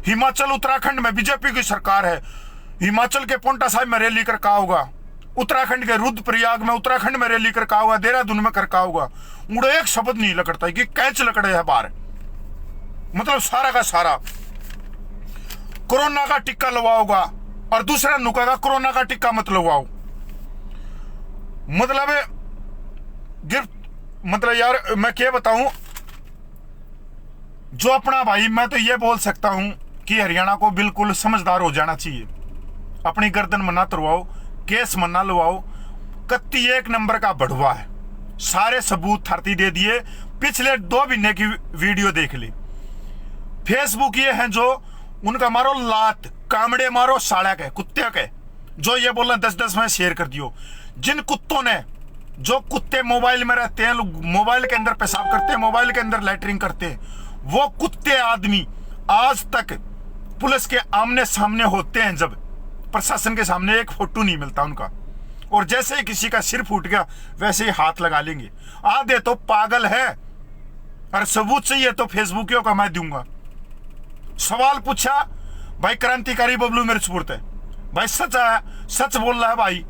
हिमाचल उत्तराखंड में बीजेपी की सरकार है, हिमाचल के पोंटा साहिब में रैली कर कहा होगा, उत्तराखंड के रुद्रप्रयाग में उत्तराखंड में रैली कर कहा होगा, देहरादून में कर कहा होगा, उड़े एक शब्द नहीं लकड़ता कि कैच लकड़े है बाहर। मतलब सारा का सारा कोरोना का टिक्का लगवाओगा और दूसरा नुकागा कोरोना का टिक्का मत लगवाओ। मतलब यार मैं क्या बताऊं, जो अपना भाई मैं तो ये बोल सकता हूं कि हरियाणा को बिल्कुल समझदार हो जाना चाहिए। अपनी गर्दन में ना तुरवाओ, केस में ना लवाओ, कत्ती एक नंबर का बढ़वा है, सारे सबूत थरती दे दिए। पिछले 2 महीने की वीडियो देख ली। फेसबुक ये हैं जो उनका मारो लात, कामड़े मारो साड़ा के कुत्ते के, जो ये बोलना 10-10 में शेयर कर दियो। जिन कुत्तों ने, जो कुत्ते मोबाइल में रहते हैं, लोग मोबाइल के अंदर पेशाब करते हैं, मोबाइल के अंदर लैटरिंग करते हैं, वो कुत्ते आदमी आज तक पुलिस के आमने सामने होते हैं, जब प्रशासन के सामने एक फोटो नहीं मिलता उनका, और जैसे ही किसी का सिर फूट गया वैसे ही हाथ लगा लेंगे। आधे तो पागल है, और सबूत चाहिए तो फेसबुकियों का मैं दूंगा। सवाल पूछा भाई क्रांतिकारी बबलू मिर्चपुर थे, भाई सच है, सच बोल रहा है भाई,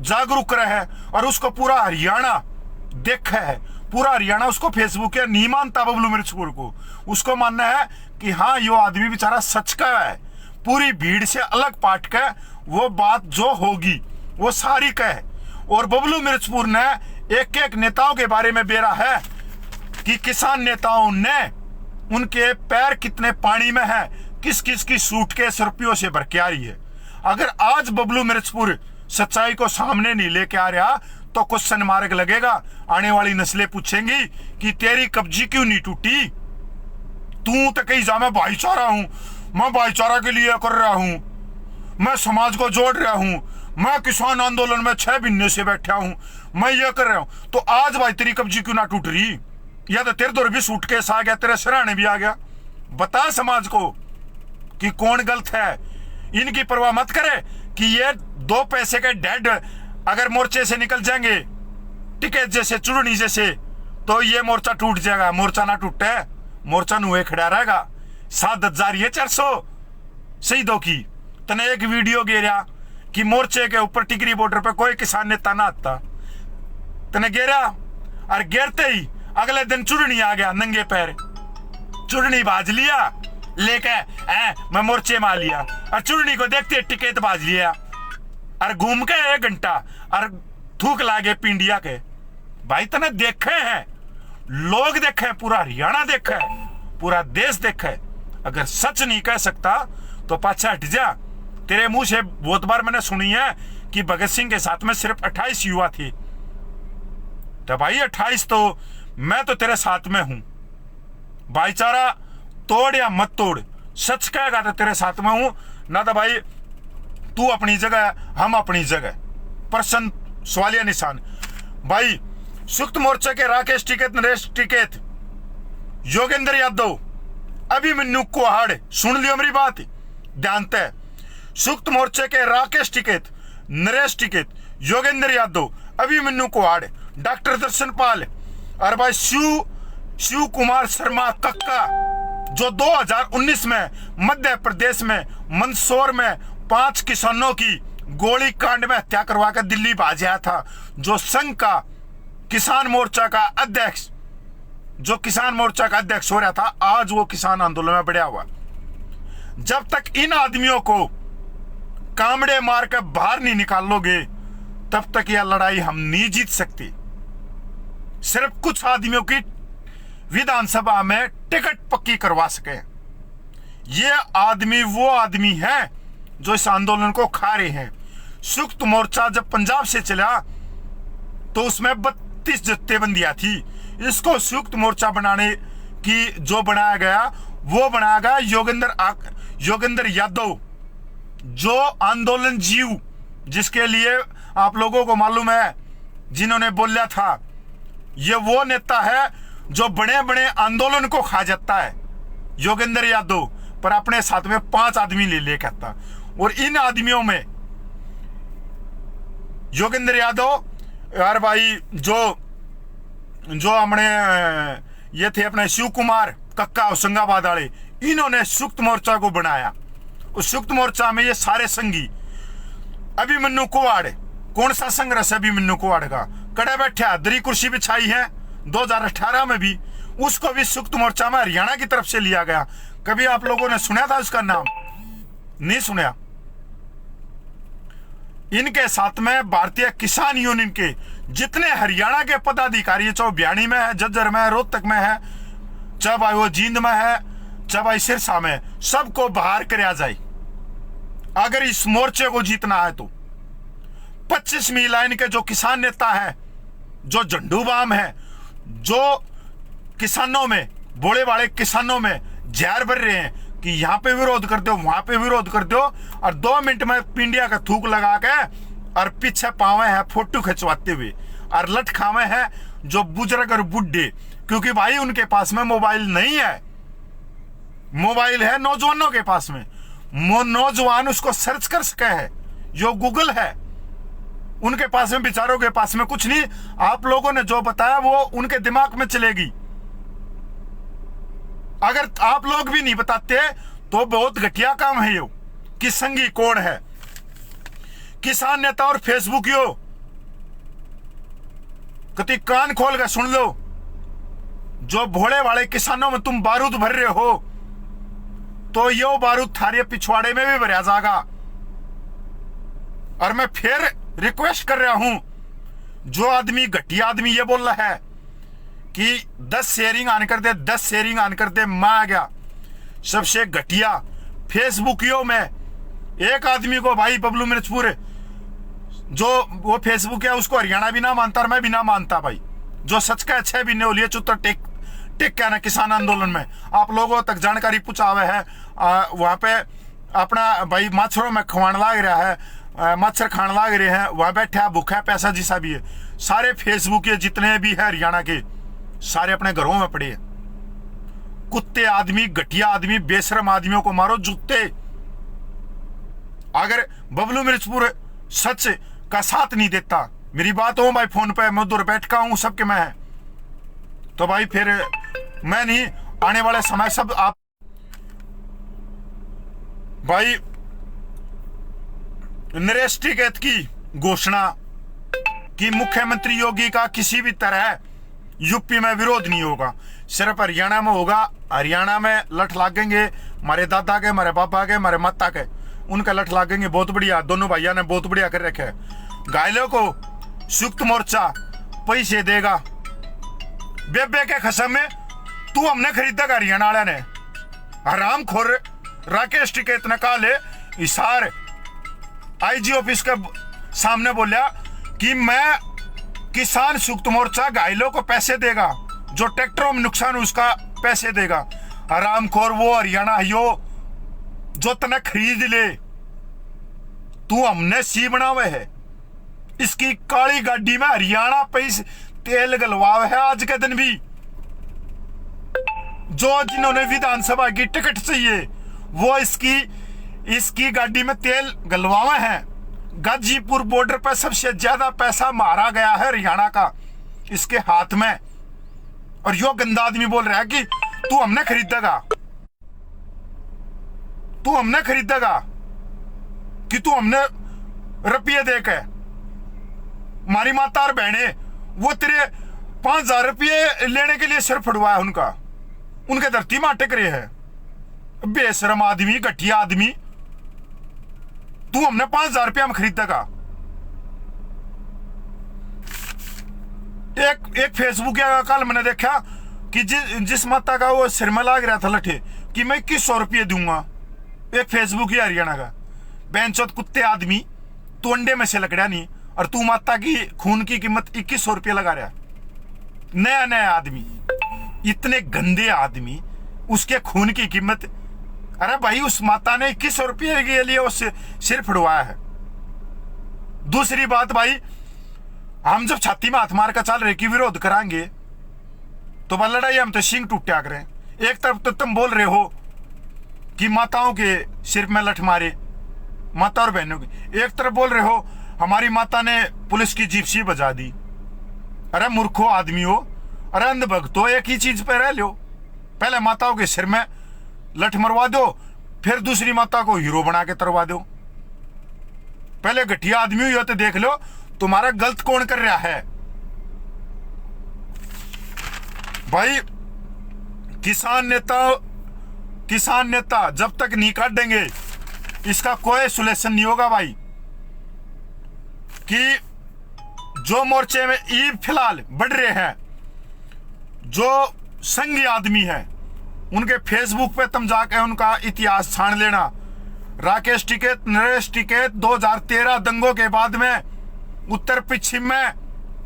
जागरूक रहे, और उसको पूरा हरियाणा देखा है, पूरा हरियाणा उसको फेसबुक या नहीं मानता बबलू मिर्चपुर को। उसको मानना है कि हाँ यो आदमी बेचारा सच का है, पूरी भीड़ से अलग पाट के वो बात जो होगी वो सारी कहे। और बबलू मिर्चपुर ने एक एक नेताओं के बारे में बेरा है कि किसान नेताओं ने उनके पैर कितने पानी में है, किस किस की सूटकेस रुपयों से भर के आ रही है। अगर आज बबलू मिर्चपुर सच्चाई को सामने नहीं लेके आ रहा तो क्वेश्चन मार्क लगेगा। आने वाली नस्लें पूछेंगी कि तेरी कब्जी क्यों नहीं टूटी, तू तो कहीं जा मैं भाईचारा हूं, मैं भाईचारा के लिए कर रहा हूं, मैं समाज को जोड़ रहा हूं, मैं किसान आंदोलन में 6 महीने से बैठा हूं, मैं ये कर रहा हूं, तो आज भाई तेरी कब्जी क्यों ना टूट रही? या तो तेरे दौर भी सूटकेस आ गया, तेरे सराहने भी आ गया। बता समाज को कि कौन गलत है। इनकी परवाह मत करे कि ये 2 पैसे के डेड अगर मोर्चे से निकल जाएंगे टिकट जैसे चुड़नी जैसे, तो ये मोर्चा टूट जाएगा। मोर्चा ना टूटे, मोर्चा नुए खड़ा रहेगा। 7,000 ये 400 शहीदों की। तने एक वीडियो गेरा कि मोर्चे के ऊपर टिकरी बॉर्डर पे कोई किसान नेता ना आता, तने गेरा और गिरते ही अगले दिन चुड़नी आ गया, नंगे पैर चुड़नी बाज लिया लेके मैं मोर्चे में आ लिया, और चुड़नी को देखते टिकट बाज लिया और घूम के 1 घंटा और थूक लागे पिंडिया के। भाई तने देखे हैं, लोग देखे हैं, पूरा हरियाणा देखा है, पूरा देश देखा है। अगर सच नहीं कह सकता तो पाछा हट जा। तेरे मुंह से बहुत बार मैंने सुनी है कि भगत सिंह के साथ में सिर्फ 28 युवा थे, तो भाई 28 तो मैं तो तेरे साथ में हूं। भाईचारा तोड़ या मत तोड़, सच कहेगा तो तेरे साथ में हूं, ना तो भाई तू अपनी जगह हम अपनी जगह। प्रश्न सवालिया निशान। भाई संयुक्त मोर्चा के राकेश टिकैत, नरेश टिकैत, योगेंद्र यादव, अभिमन्यु कुहाड़, सुन लियो मेरी बात ध्यान से। संयुक्त मोर्चे के राकेश टिकैत, नरेश टिकैत, योगेंद्र यादव, अभिमन्यु कुहाड़, डॉक्टर दर्शन पाल, अरे भाई शिव कुमार शर्मा कक्का, जो 2019 में मध्य प्रदेश में मंदसौर में 5 किसानों की गोली कांड में हत्या करवा कर दिल्ली भाजा था, जो संघ का किसान मोर्चा का अध्यक्ष, जो किसान मोर्चा का अध्यक्ष हो रहा था, आज वो किसान आंदोलन में बढ़ा हुआ। जब तक इन आदमियों को कामड़े मार कर बाहर नहीं निकालोगे, तब तक यह लड़ाई हम नहीं जीत सकते। सिर्फ कुछ आदमियों की विधानसभा में टिकट पक्की करवा सके, ये आदमी वो आदमी है जो इस आंदोलन को खा रहे हैं। संयुक्त मोर्चा जब पंजाब से चला तो उसमें 32 जत्थेबंदियां थी। इसको संयुक्त मोर्चा बनाने की जो बनाया गया, वो बनाया गया योगेंद्र यादव, जो आंदोलन जीव, जिसके लिए आप लोगों को मालूम है, जिन्होंने बोला था, ये वो नेता है जो बड़े बड़े आंदोलन को खा जाता है, योगेंद्र यादव, पर अपने साथ में 5 आदमी ले कहता। और इन आदमियों में योगेंद्र यादव, यार भाई जो हमने ये थे अपने शिव कुमार कक्का होशंगाबाद वाले, इन्होंने संयुक्त मोर्चा को बनाया। उस संयुक्त मोर्चा में ये सारे संघी, अभिमन्यु कुवाड़, कौन सा संघर्ष है अभिमन्यु कुवाड़ का, कड़े बैठा दरी कुर्सी बिछाई है 2018 में भी, उसको भी संयुक्त मोर्चा में हरियाणा की तरफ से लिया गया। कभी आप लोगों ने सुना था उसका नाम? नहीं सुना। इनके साथ में भारतीय किसान यूनियन के जितने हरियाणा के पदाधिकारी, चाहे भिवानी में है, झज्जर में है, रोहतक में है, चाहे भाई वो जींद में है, चाहे भाई सिरसा में, सबको बाहर कराया जाए अगर इस मोर्चे को जीतना है तो। 25वीं लाइन के जो किसान नेता है, जो झंडू बाम है, जो किसानों में, बोले वाले किसानों में जहर भर रहे हैं कि यहां पे विरोध कर दो, वहां पे विरोध कर दो, और 2 मिनट में पिंडिया का थूक लगा के और पीछे पावे हैं फोटो खिंचवाते हुए, और लट खावे हैं जो बुजुर्ग और बुढ़े, क्योंकि भाई उनके पास में मोबाइल नहीं है, मोबाइल है नौजवानों के पास में, नौजवान उसको सर्च कर सके है, जो गूगल है, उनके पास में, बेचारों के पास में कुछ नहीं। आप लोगों ने जो बताया वो उनके दिमाग में चलेगी। अगर आप लोग भी नहीं बताते तो बहुत घटिया काम है यो। कि संघी कौन है, किसान नेता और फेसबुक यो, कति कान खोल कर सुन लो। जो भोले वाले किसानों में तुम बारूद भर रहे हो, तो यो बारूद थारे पिछवाड़े में भी भरा जाएगा। और मैं फिर रिक्वेस्ट कर रहा हूं, जो आदमी घटिया आदमी ये बोल रहा है कि 10 शेयरिंग ऑन कर दे, 10 शेयरिंग ऑन कर दे, मैं आ गया। सबसे घटिया फेसबुकियों में एक आदमी को, भाई बबलू मिर्चपुर, जो वो फेसबुक है उसको हरियाणा भी ना मानता और मैं भी ना मानता भाई, जो सच का अच्छे भी नहीं हो लिए चुतर टेक कहना किसान आंदोलन में आप लोगों तक जानकारी पहुंचावे है। वहां पे अपना भाई मच्छरों में खवान लाग रहा है, मच्छर खान लाग रहे हैं, वहां बैठा भूखा पैसा जिसा भी है। सारे फेसबुक के जितने भी है हरियाणा के, सारे अपने घरों में पड़े हैं। कुत्ते आदमी, घटिया आदमी, बेशरम आदमियों को मारो जूते। अगर बबलू मिर्चपुर सच का साथ नहीं देता, मेरी बात हो भाई फोन पे, मैं उधर बैठ का हूं सबके मैं है, तो भाई फिर मैं नहीं, आने वाले समय सब आप भाई नरेश टिकैत की घोषणा कि मुख्यमंत्री योगी का किसी भी तरह यूपी में विरोध नहीं होगा, सिर्फ हरियाणा में होगा। हरियाणा में लठ लागेंगे, हमारे दादा के, हमारे पापा के, हमारे माता के, उनका लठ लागेंगे। बहुत बढ़िया, दोनों भैया ने बहुत बढ़िया कर रखे है। घायलों को संयुक्त मोर्चा पैसे देगा, बेबे के खसम में तू हमने खरीदा हरियाणा वाले ने। हराम खोर राकेश टिकैत ने कहा ले इसार आईजी ऑफिस के सामने बोलिया कि मैं किसान संयुक्त मोर्चा घायलों को पैसे देगा, जो ट्रैक्टरों में नुकसान उसका पैसे देगा। हराम खोर वो हरियाणा यो जो तने खरीद ले, तू हमने सी बनावे है। इसकी काली गाड़ी में हरियाणा पैसे तेल गलवावे है आज के दिन भी। जो जिन्होंने विधानसभा की टिकट चाहिए वो इसकी गाड़ी में तेल गलवावे हैं। गाजीपुर बॉर्डर पर सबसे ज्यादा पैसा मारा गया है हरियाणा का, इसके हाथ में। और यो गंदा आदमी बोल रहा है कि तू हमने खरीदेगा, तू हमने खरीदेगा, कि तू हमने रुपये दे के। हमारी माता और बहने वो तेरे 5,000 रुपये लेने के लिए सिर फड़वाया उनका, उनके धरती में अटक रहे हैं। बेशरम आदमी, घटिया आदमी, तू हमने 5,000 रुपया में खरीदेगा। एक फेसबुक या कल मैंने देखा कि जिस माता का वो सिर में लाग रहा था लठे कि मैं 2100 रुपये दूंगा। एक फेसबुक ही हरियाणा का बेंचोत कुत्ते आदमी, तू अंडे में से लकड़ा नहीं और तू माता की खून की कीमत 2100 रुपये लगा रहा। नया नया आदमी, इतने गंदे आदमी, उसके खून की कीमत। अरे भाई उस माता ने 2100 रुपये के लिए उससे सिर फड़वाया है। दूसरी बात भाई, हम जब छाती में हाथ मार कर चल रहे कि विरोध कराएंगे तो वह लड़ाई हम तो सिंह टूटा करें। एक तरफ तो तुम बोल रहे हो कि माताओं के सिर में लठ मारे, माता और बहनों की, एक तरफ बोल रहे हो हमारी माता ने पुलिस की जिप्सी बजा दी। अरे मूर्खो आदमी हो, अरे अंधभक्तो, एक ही चीज पे रह लो। पहले माताओं के सिर में लठ मरवा दो, फिर दूसरी माता को हीरो बना के तरवा दो। पहले घटिया आदमी हुई हो तो देख लो तुम्हारा गलत कौन कर रहा है। भाई किसान नेता जब तक नहीं काटेंगे इसका कोई सुलेशन नहीं होगा भाई। कि जो मोर्चे में ईब फिलहाल बढ़ रहे हैं, जो संघी आदमी है, उनके फेसबुक पे तुम जाके उनका इतिहास छान लेना। राकेश टिकैत, नरेश टिकैत 2013 दंगों के बाद में उत्तर पश्चिम में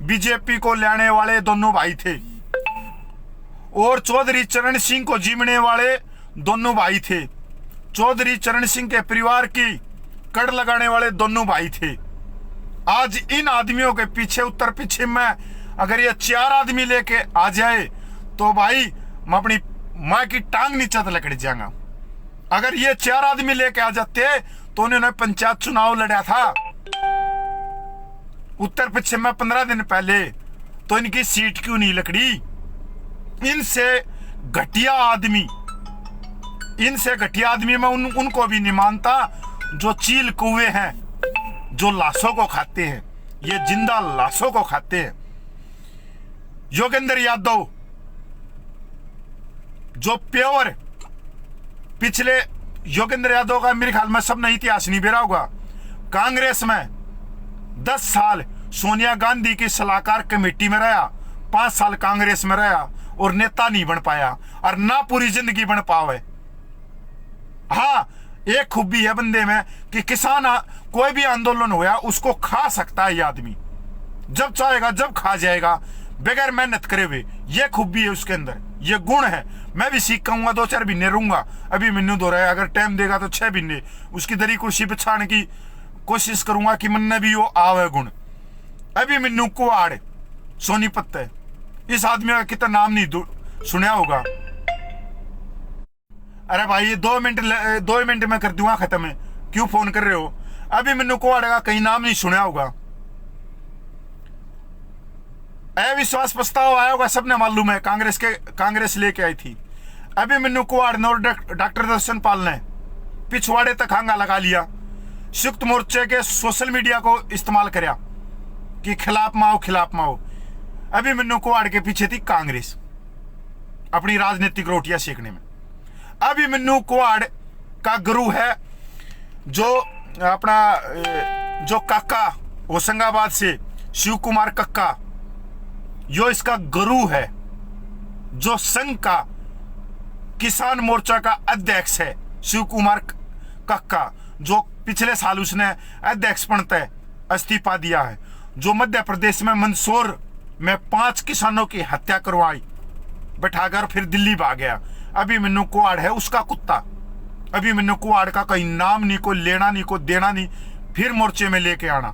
बीजेपी को लाने वाले दोनों भाई थे, और चौधरी चरण सिंह को जीमने वाले दोनों भाई थे। चौधरी चरण सिंह के परिवार की कड़ लगाने वाले दोनों भाई थे। आज इन आदमियों के पीछे उत्तर पश्चिम में अगर ये 4 आदमी लेके आ जाए तो भाई मैं अपनी माँ की टांग नीचे तक लकड़ जाऊंगा। अगर ये 4 आदमी लेके आ जाते तो उन्होंने पंचायत चुनाव लड़ा था उत्तर पश्चिम में 15 दिन पहले, तो इनकी सीट क्यों नहीं लकड़ी। इनसे घटिया आदमी मैं उनको भी नहीं मानता जो चील कुएं हैं, जो लाशों को खाते हैं, ये जिंदा लाशों को खाते हैं। योगेंद्र यादव जो प्योर, पिछले योगेंद्र यादव का मेरे ख्याल में सबने इतिहास नहीं बेरा होगा। कांग्रेस में 10 साल सोनिया गांधी की सलाहकार कमेटी में रहा, 5 साल कांग्रेस में रहा और नेता नहीं बन पाया और ना पूरी जिंदगी बन पावे। हाँ, एक खूबी है बंदे में कि किसान कोई भी आंदोलन होया उसको खा सकता है ये आदमी, जब चाहेगा जब खा जाएगा बगैर मेहनत करे हुए। ये खूबी है उसके अंदर, ये गुण है। मैं भी सीखूंगा, 2-4 महीने रहूंगा। अभी मैनू दो रहा है, अगर टाइम देगा तो 6 महीने उसकी दरी कुर्सी बिछाने की कोशिश करूंगा कि मन भी वो आवे गुण। अभी मैनू कुआड़ सोनीपत है, इस आदमी का कितना नाम नहीं सुना होगा। अरे भाई 2 मिनट में कर दूंगा खत्म है, क्यों फोन कर रहे हो। अभी मैनू कुआड़ का कहीं नाम नहीं सुना होगा। अविश्वास प्रस्ताव आया होगा, सबने मालूम है, कांग्रेस लेके आई थी। अभी मैनू कुआड़ ने और डॉक्टर दर्शन पाल ने पिछवाड़े तक हांगा लगा लिया, संयुक्त मोर्चे के सोशल मीडिया को इस्तेमाल करया कि खिलाफ माओ। अभी मैनू कुआड़ के पीछे थी कांग्रेस अपनी राजनीतिक रोटियां सेकने में। अभी मैनू कुआड़ का गुरु है जो अपना जो काका होशंगाबाद से शिव कुमार कक्का, यो इसका गुरु है, जो संघ का किसान मोर्चा का अध्यक्ष है शिव कुमार कक्का, जो पिछले साल उसने अध्यक्ष बनते इस्तीफा दिया है, जो मध्य प्रदेश में मंदसौर में 5 किसानों की हत्या करवाई बैठाकर फिर दिल्ली भाग गया। अभी मैनू कुआड़ है उसका कुत्ता। अभी मैनू कुआड़ का कोई नाम नहीं, कोई लेना नहीं, कोई देना नहीं, फिर मोर्चे में लेके आना।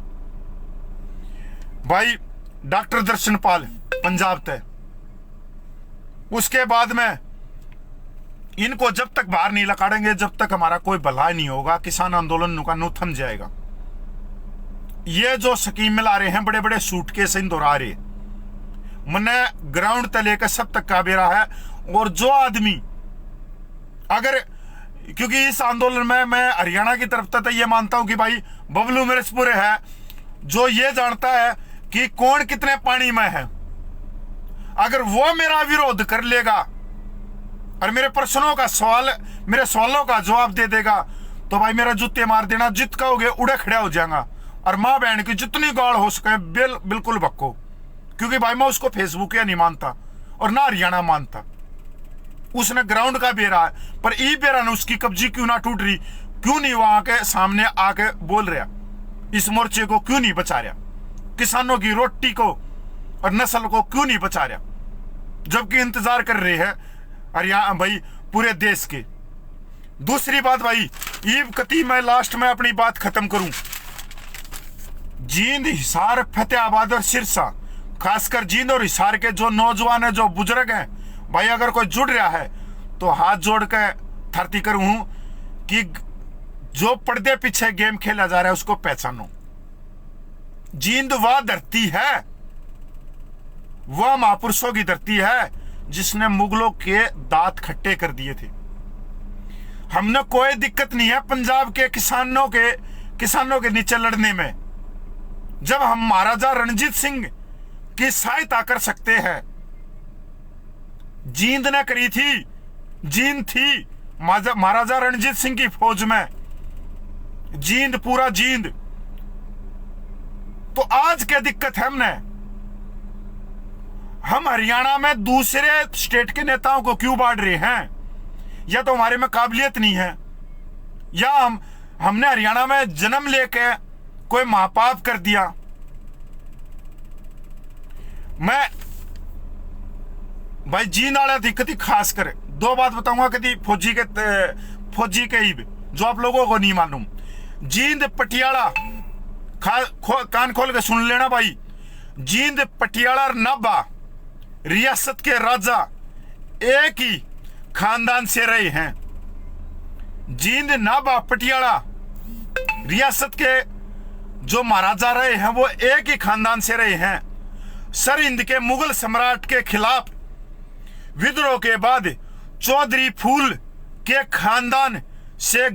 भाई डॉक्टर दर्शन पाल पंजाब तय, उसके बाद में इनको जब तक बाहर नहीं लकाड़ेंगे जब तक हमारा कोई भला नहीं होगा, किसान आंदोलन का नो थम जाएगा। ये जो स्कीम में ला रहे हैं, बड़े बड़े सूटकेस इन दोहरा रहे, मैंने ग्राउंड तक लेकर सब तक का बेरा है। और जो आदमी अगर, क्योंकि इस आंदोलन में मैं हरियाणा की तरफ तक ये मानता हूं कि भाई बबलू मिर्चपुरे है जो ये जानता है कि कौन कितने पानी में है। अगर वो मेरा विरोध कर लेगा और मेरे प्रश्नों का मेरे सवालों का जवाब दे देगा तो भाई मेरा जूते मार देना, जित कहोगे उड़े खड़ा हो जाएगा। और माँ बहन की जितनी गाल हो सके बिल्कुल बक्को, क्योंकि भाई मैं उसको फेसबुक या नहीं मानता और ना हरियाणा मानता। उसने ग्राउंड का बेरा है, पर ई बेरा ने उसकी कब्जी क्यों ना टूट रही, क्यों नहीं वहां के सामने आके बोल रहा, इस मोर्चे को क्यों नहीं बचा रहा, किसानों की रोटी को और नस्ल को क्यों नहीं बचा रहा, जबकि इंतजार कर रहे हैं हरियाणा भाई पूरे देश के। दूसरी बात भाई, ईब कती मैं लास्ट में अपनी बात खत्म करूं। जींद, हिसार, फतेहाबाद और सिरसा, खासकर जींद और हिसार के जो नौजवान है, जो बुजुर्ग हैं भाई, अगर कोई जुड़ रहा है तो हाथ जोड़ के धरती करूं कि जो पर्दे पीछे गेम खेला जा रहा है उसको पहचानो। जींद वह धरती है, वह महापुरुषों की धरती है जिसने मुगलों के दांत खट्टे कर दिए थे। हमने कोई दिक्कत नहीं है पंजाब के किसानों के नीचे लड़ने में, जब हम महाराजा रणजीत सिंह की सहायता कर सकते हैं। जींद ने करी थी, जींद थी महाराजा रणजीत सिंह की फौज में, जींद पूरा जींद। तो आज क्या दिक्कत है हम हरियाणा में दूसरे स्टेट के नेताओं को क्यों बांट रहे हैं? या तो हमारे में काबिलियत नहीं है, या हमने हरियाणा में जन्म लेके कोई महापाप कर दिया। मैं भाई जींद वाला दिक्कत ही खास कर दो बात बताऊंगा कभी फौजी के ही जो आप लोगों को नहीं मालूम। जींद पटियाला, कान खोल के सुन लेना भाई, जींद पटियाला और नाभा रियासत के राजा एक ही खानदान से रहे हैं। जींद, नाभा, पटियाला रियासत के जो महाराजा रहे हैं वो एक ही खानदान से रहे हैं। सरहिंद के मुगल सम्राट के खिलाफ विद्रोह के बाद चौधरी फूल के खानदान से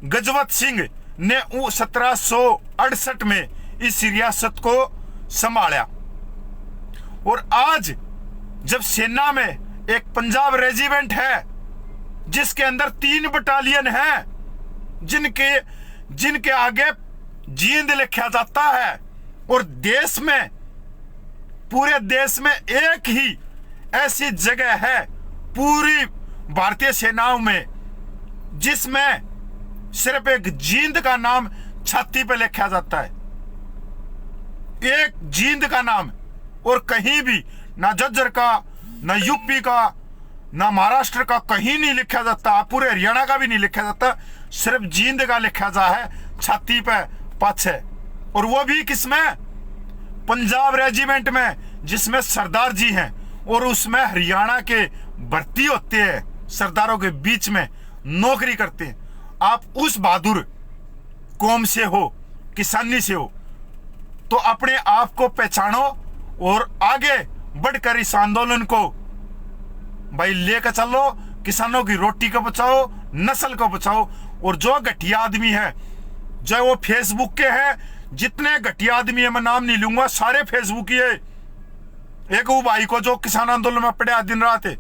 गजवंत सिंह ने 1768 में इस रियासत को संभाला। और आज जब सेना में एक पंजाब रेजिमेंट है जिसके अंदर 3 बटालियन है, जिनके आगे जींद लिखा जाता है, और देश में, पूरे देश में एक ही ऐसी जगह है पूरी भारतीय सेनाओं में जिसमें सिर्फ एक जींद का नाम छाती पे लिखा जाता है, एक जींद का नाम। और कहीं भी ना झज्जर का, ना यूपी का, ना महाराष्ट्र का कहीं नहीं लिखा जाता, पूरे हरियाणा का भी नहीं लिखा जाता, सिर्फ जींद का लिखा जा है छाती पे पाछे। और वो भी किसमें? पंजाब रेजिमेंट में, जिसमें सरदार जी हैं और उसमें हरियाणा के भर्ती होते हैं, सरदारों के बीच में नौकरी करते हैं। आप उस बहादुर कौम से हो, किसानी से हो, तो अपने आप को पहचानो और आगे बढ़कर इस आंदोलन को भाई लेकर चलो। किसानों की रोटी को बचाओ, नस्ल को बचाओ। और जो घटिया आदमी है, जो वो फेसबुक के हैं, जितने घटिया आदमी है मैं नाम नहीं लूंगा, सारे फेसबुक है। एक वो भाई को जो किसान आंदोलन में पड़े दिन रात है,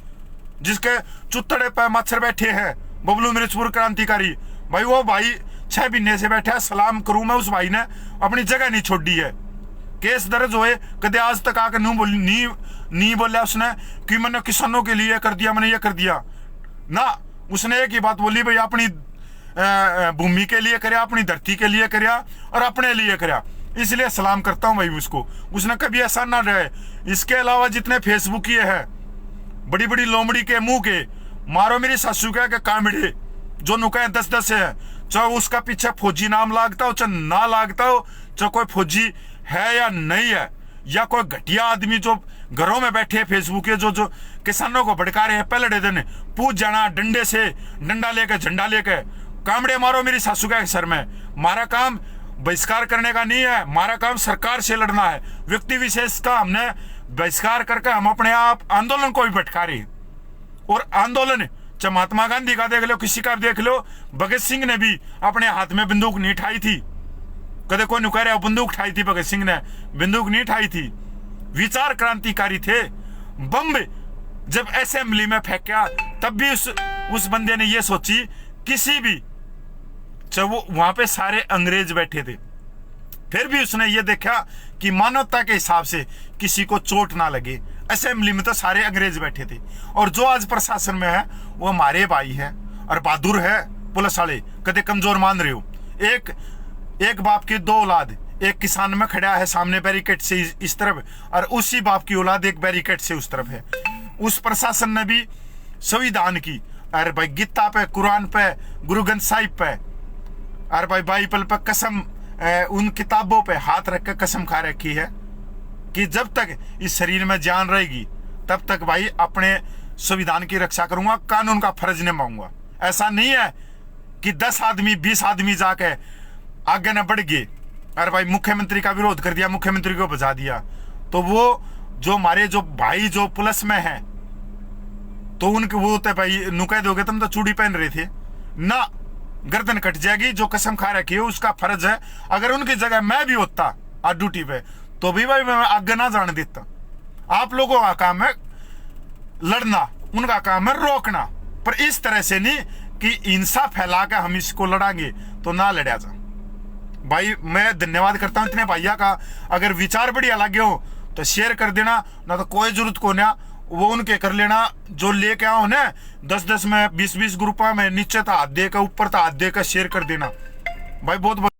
जिसके चुत्तड़े पे मच्छर बैठे हैं, बबलू मिर्चपुर क्रांतिकारी भाई, वो भाई 6 महीने से बैठा है। सलाम करूं मैं, उस भाई ने अपनी जगह नहीं छोड़ी है। केस दर्ज हुए, कदे आज तक आकर नहीं बोला उसने कि मैंने किसानों के लिए कर दिया, मैंने ये कर दिया ना। उसने एक ही बात बोली, भाई अपनी भूमि के लिए करया, अपनी धरती के लिए करया और अपने लिए करया, इसलिए सलाम करता हूं भाई उसको। उसने कभी ऐसा ना रहे। इसके अलावा जितने फेसबुक ये है, बड़ी बड़ी लोमड़ी के मुंह के, मारो मेरी सासू के कामड़े जो नुका 10-10 है, चाहे उसका पीछे फौजी नाम लागता हो चाहे ना लागता हो, चाहे कोई फौजी है या नहीं है, या कोई घटिया आदमी जो घरों में बैठे फेसबुक के जो किसानों को भड़का रहे हैं, पहले दिन पूछ जाना डंडे से, डंडा लेकर झंडा लेकर, कामड़े मारो मेरी सासू के सर में। हमारा काम बहिष्कार करने का नहीं है, हमारा काम सरकार से लड़ना है। व्यक्ति विशेष का हमने बहिष्कार करके हम अपने आप आंदोलन को भी भटका रहे। और आंदोलन चाहे महात्मा गांधी का देख लो, किसी का देख लो, भगत सिंह ने भी अपने हाथ में बंदूक नहीं उठाई थी। कदे कोई नहीं कह रहा बंदूक उठाई थी, भगत सिंह ने बंदूक नहीं उठाई थी। विचार क्रांतिकारी थे। बम जब असेंबली में फेंका तब भी उस बंदे ने ये सोची, किसी भी, चाहे वो वहां पे सारे अंग्रेज बैठे थे, फिर भी उसने ये देखा कि मानवता के हिसाब से किसी को चोट ना लगे। असेंबली में तो सारे अंग्रेज बैठे थे। और जो आज प्रशासन में है वो हमारे भाई है और बहादुर है। पुलिस वाले कदे कमजोर मान रहे हो। एक बाप की दो औलाद, एक किसान में खड़ा है सामने बैरिकेड से इस तरफ, और उसी बाप की औलाद एक बैरिकेड से उस तरफ है। उस प्रशासन ने भी संविधान की, अरे भाई गीता पे, कुरान पे, गुरु ग्रंथ साहिब पे, अरे भाई बाइबल पे कसम, उन किताबों पे हाथ रख कर कसम खा रखी है कि जब तक इस शरीर में जान रहेगी तब तक भाई अपने संविधान की रक्षा करूंगा, कानून का फर्ज निभाऊंगा। ऐसा नहीं है कि 10 आदमी 20 आदमी जाके आगे न बढ़ गए, अरे भाई मुख्यमंत्री का विरोध कर दिया, मुख्यमंत्री को बजा दिया, तो वो जो हमारे जो भाई जो पुलिस में है तो उनके वो तो भाई नुकह दोगे, तुम तो चूड़ी पहन रहे थे ना, गर्दन कट जाएगी। जो कसम खा रखी है उसका फर्ज है। अगर उनकी जगह मैं भी होता आज ड्यूटी पे तो भी भाई मैं आगे ना जाने देता। आप लोगों का काम है लड़ना, उनका काम है रोकना, पर इस तरह से नहीं कि हिंसा फैला कर हम इसको लड़ांगे तो ना लड़ा जा। भाई मैं धन्यवाद करता हूं इतने भैया का। अगर विचार बढ़िया लगे हो तो शेयर कर देना, ना तो कोई जरूरत को ना वो उनके कर लेना। जो लेके आओ ना 10-10 में 20-20 ग्रुप में, नीचे तो हाथ दे कर ऊपर तो हाथ दे कर शेयर कर देना भाई। बहुत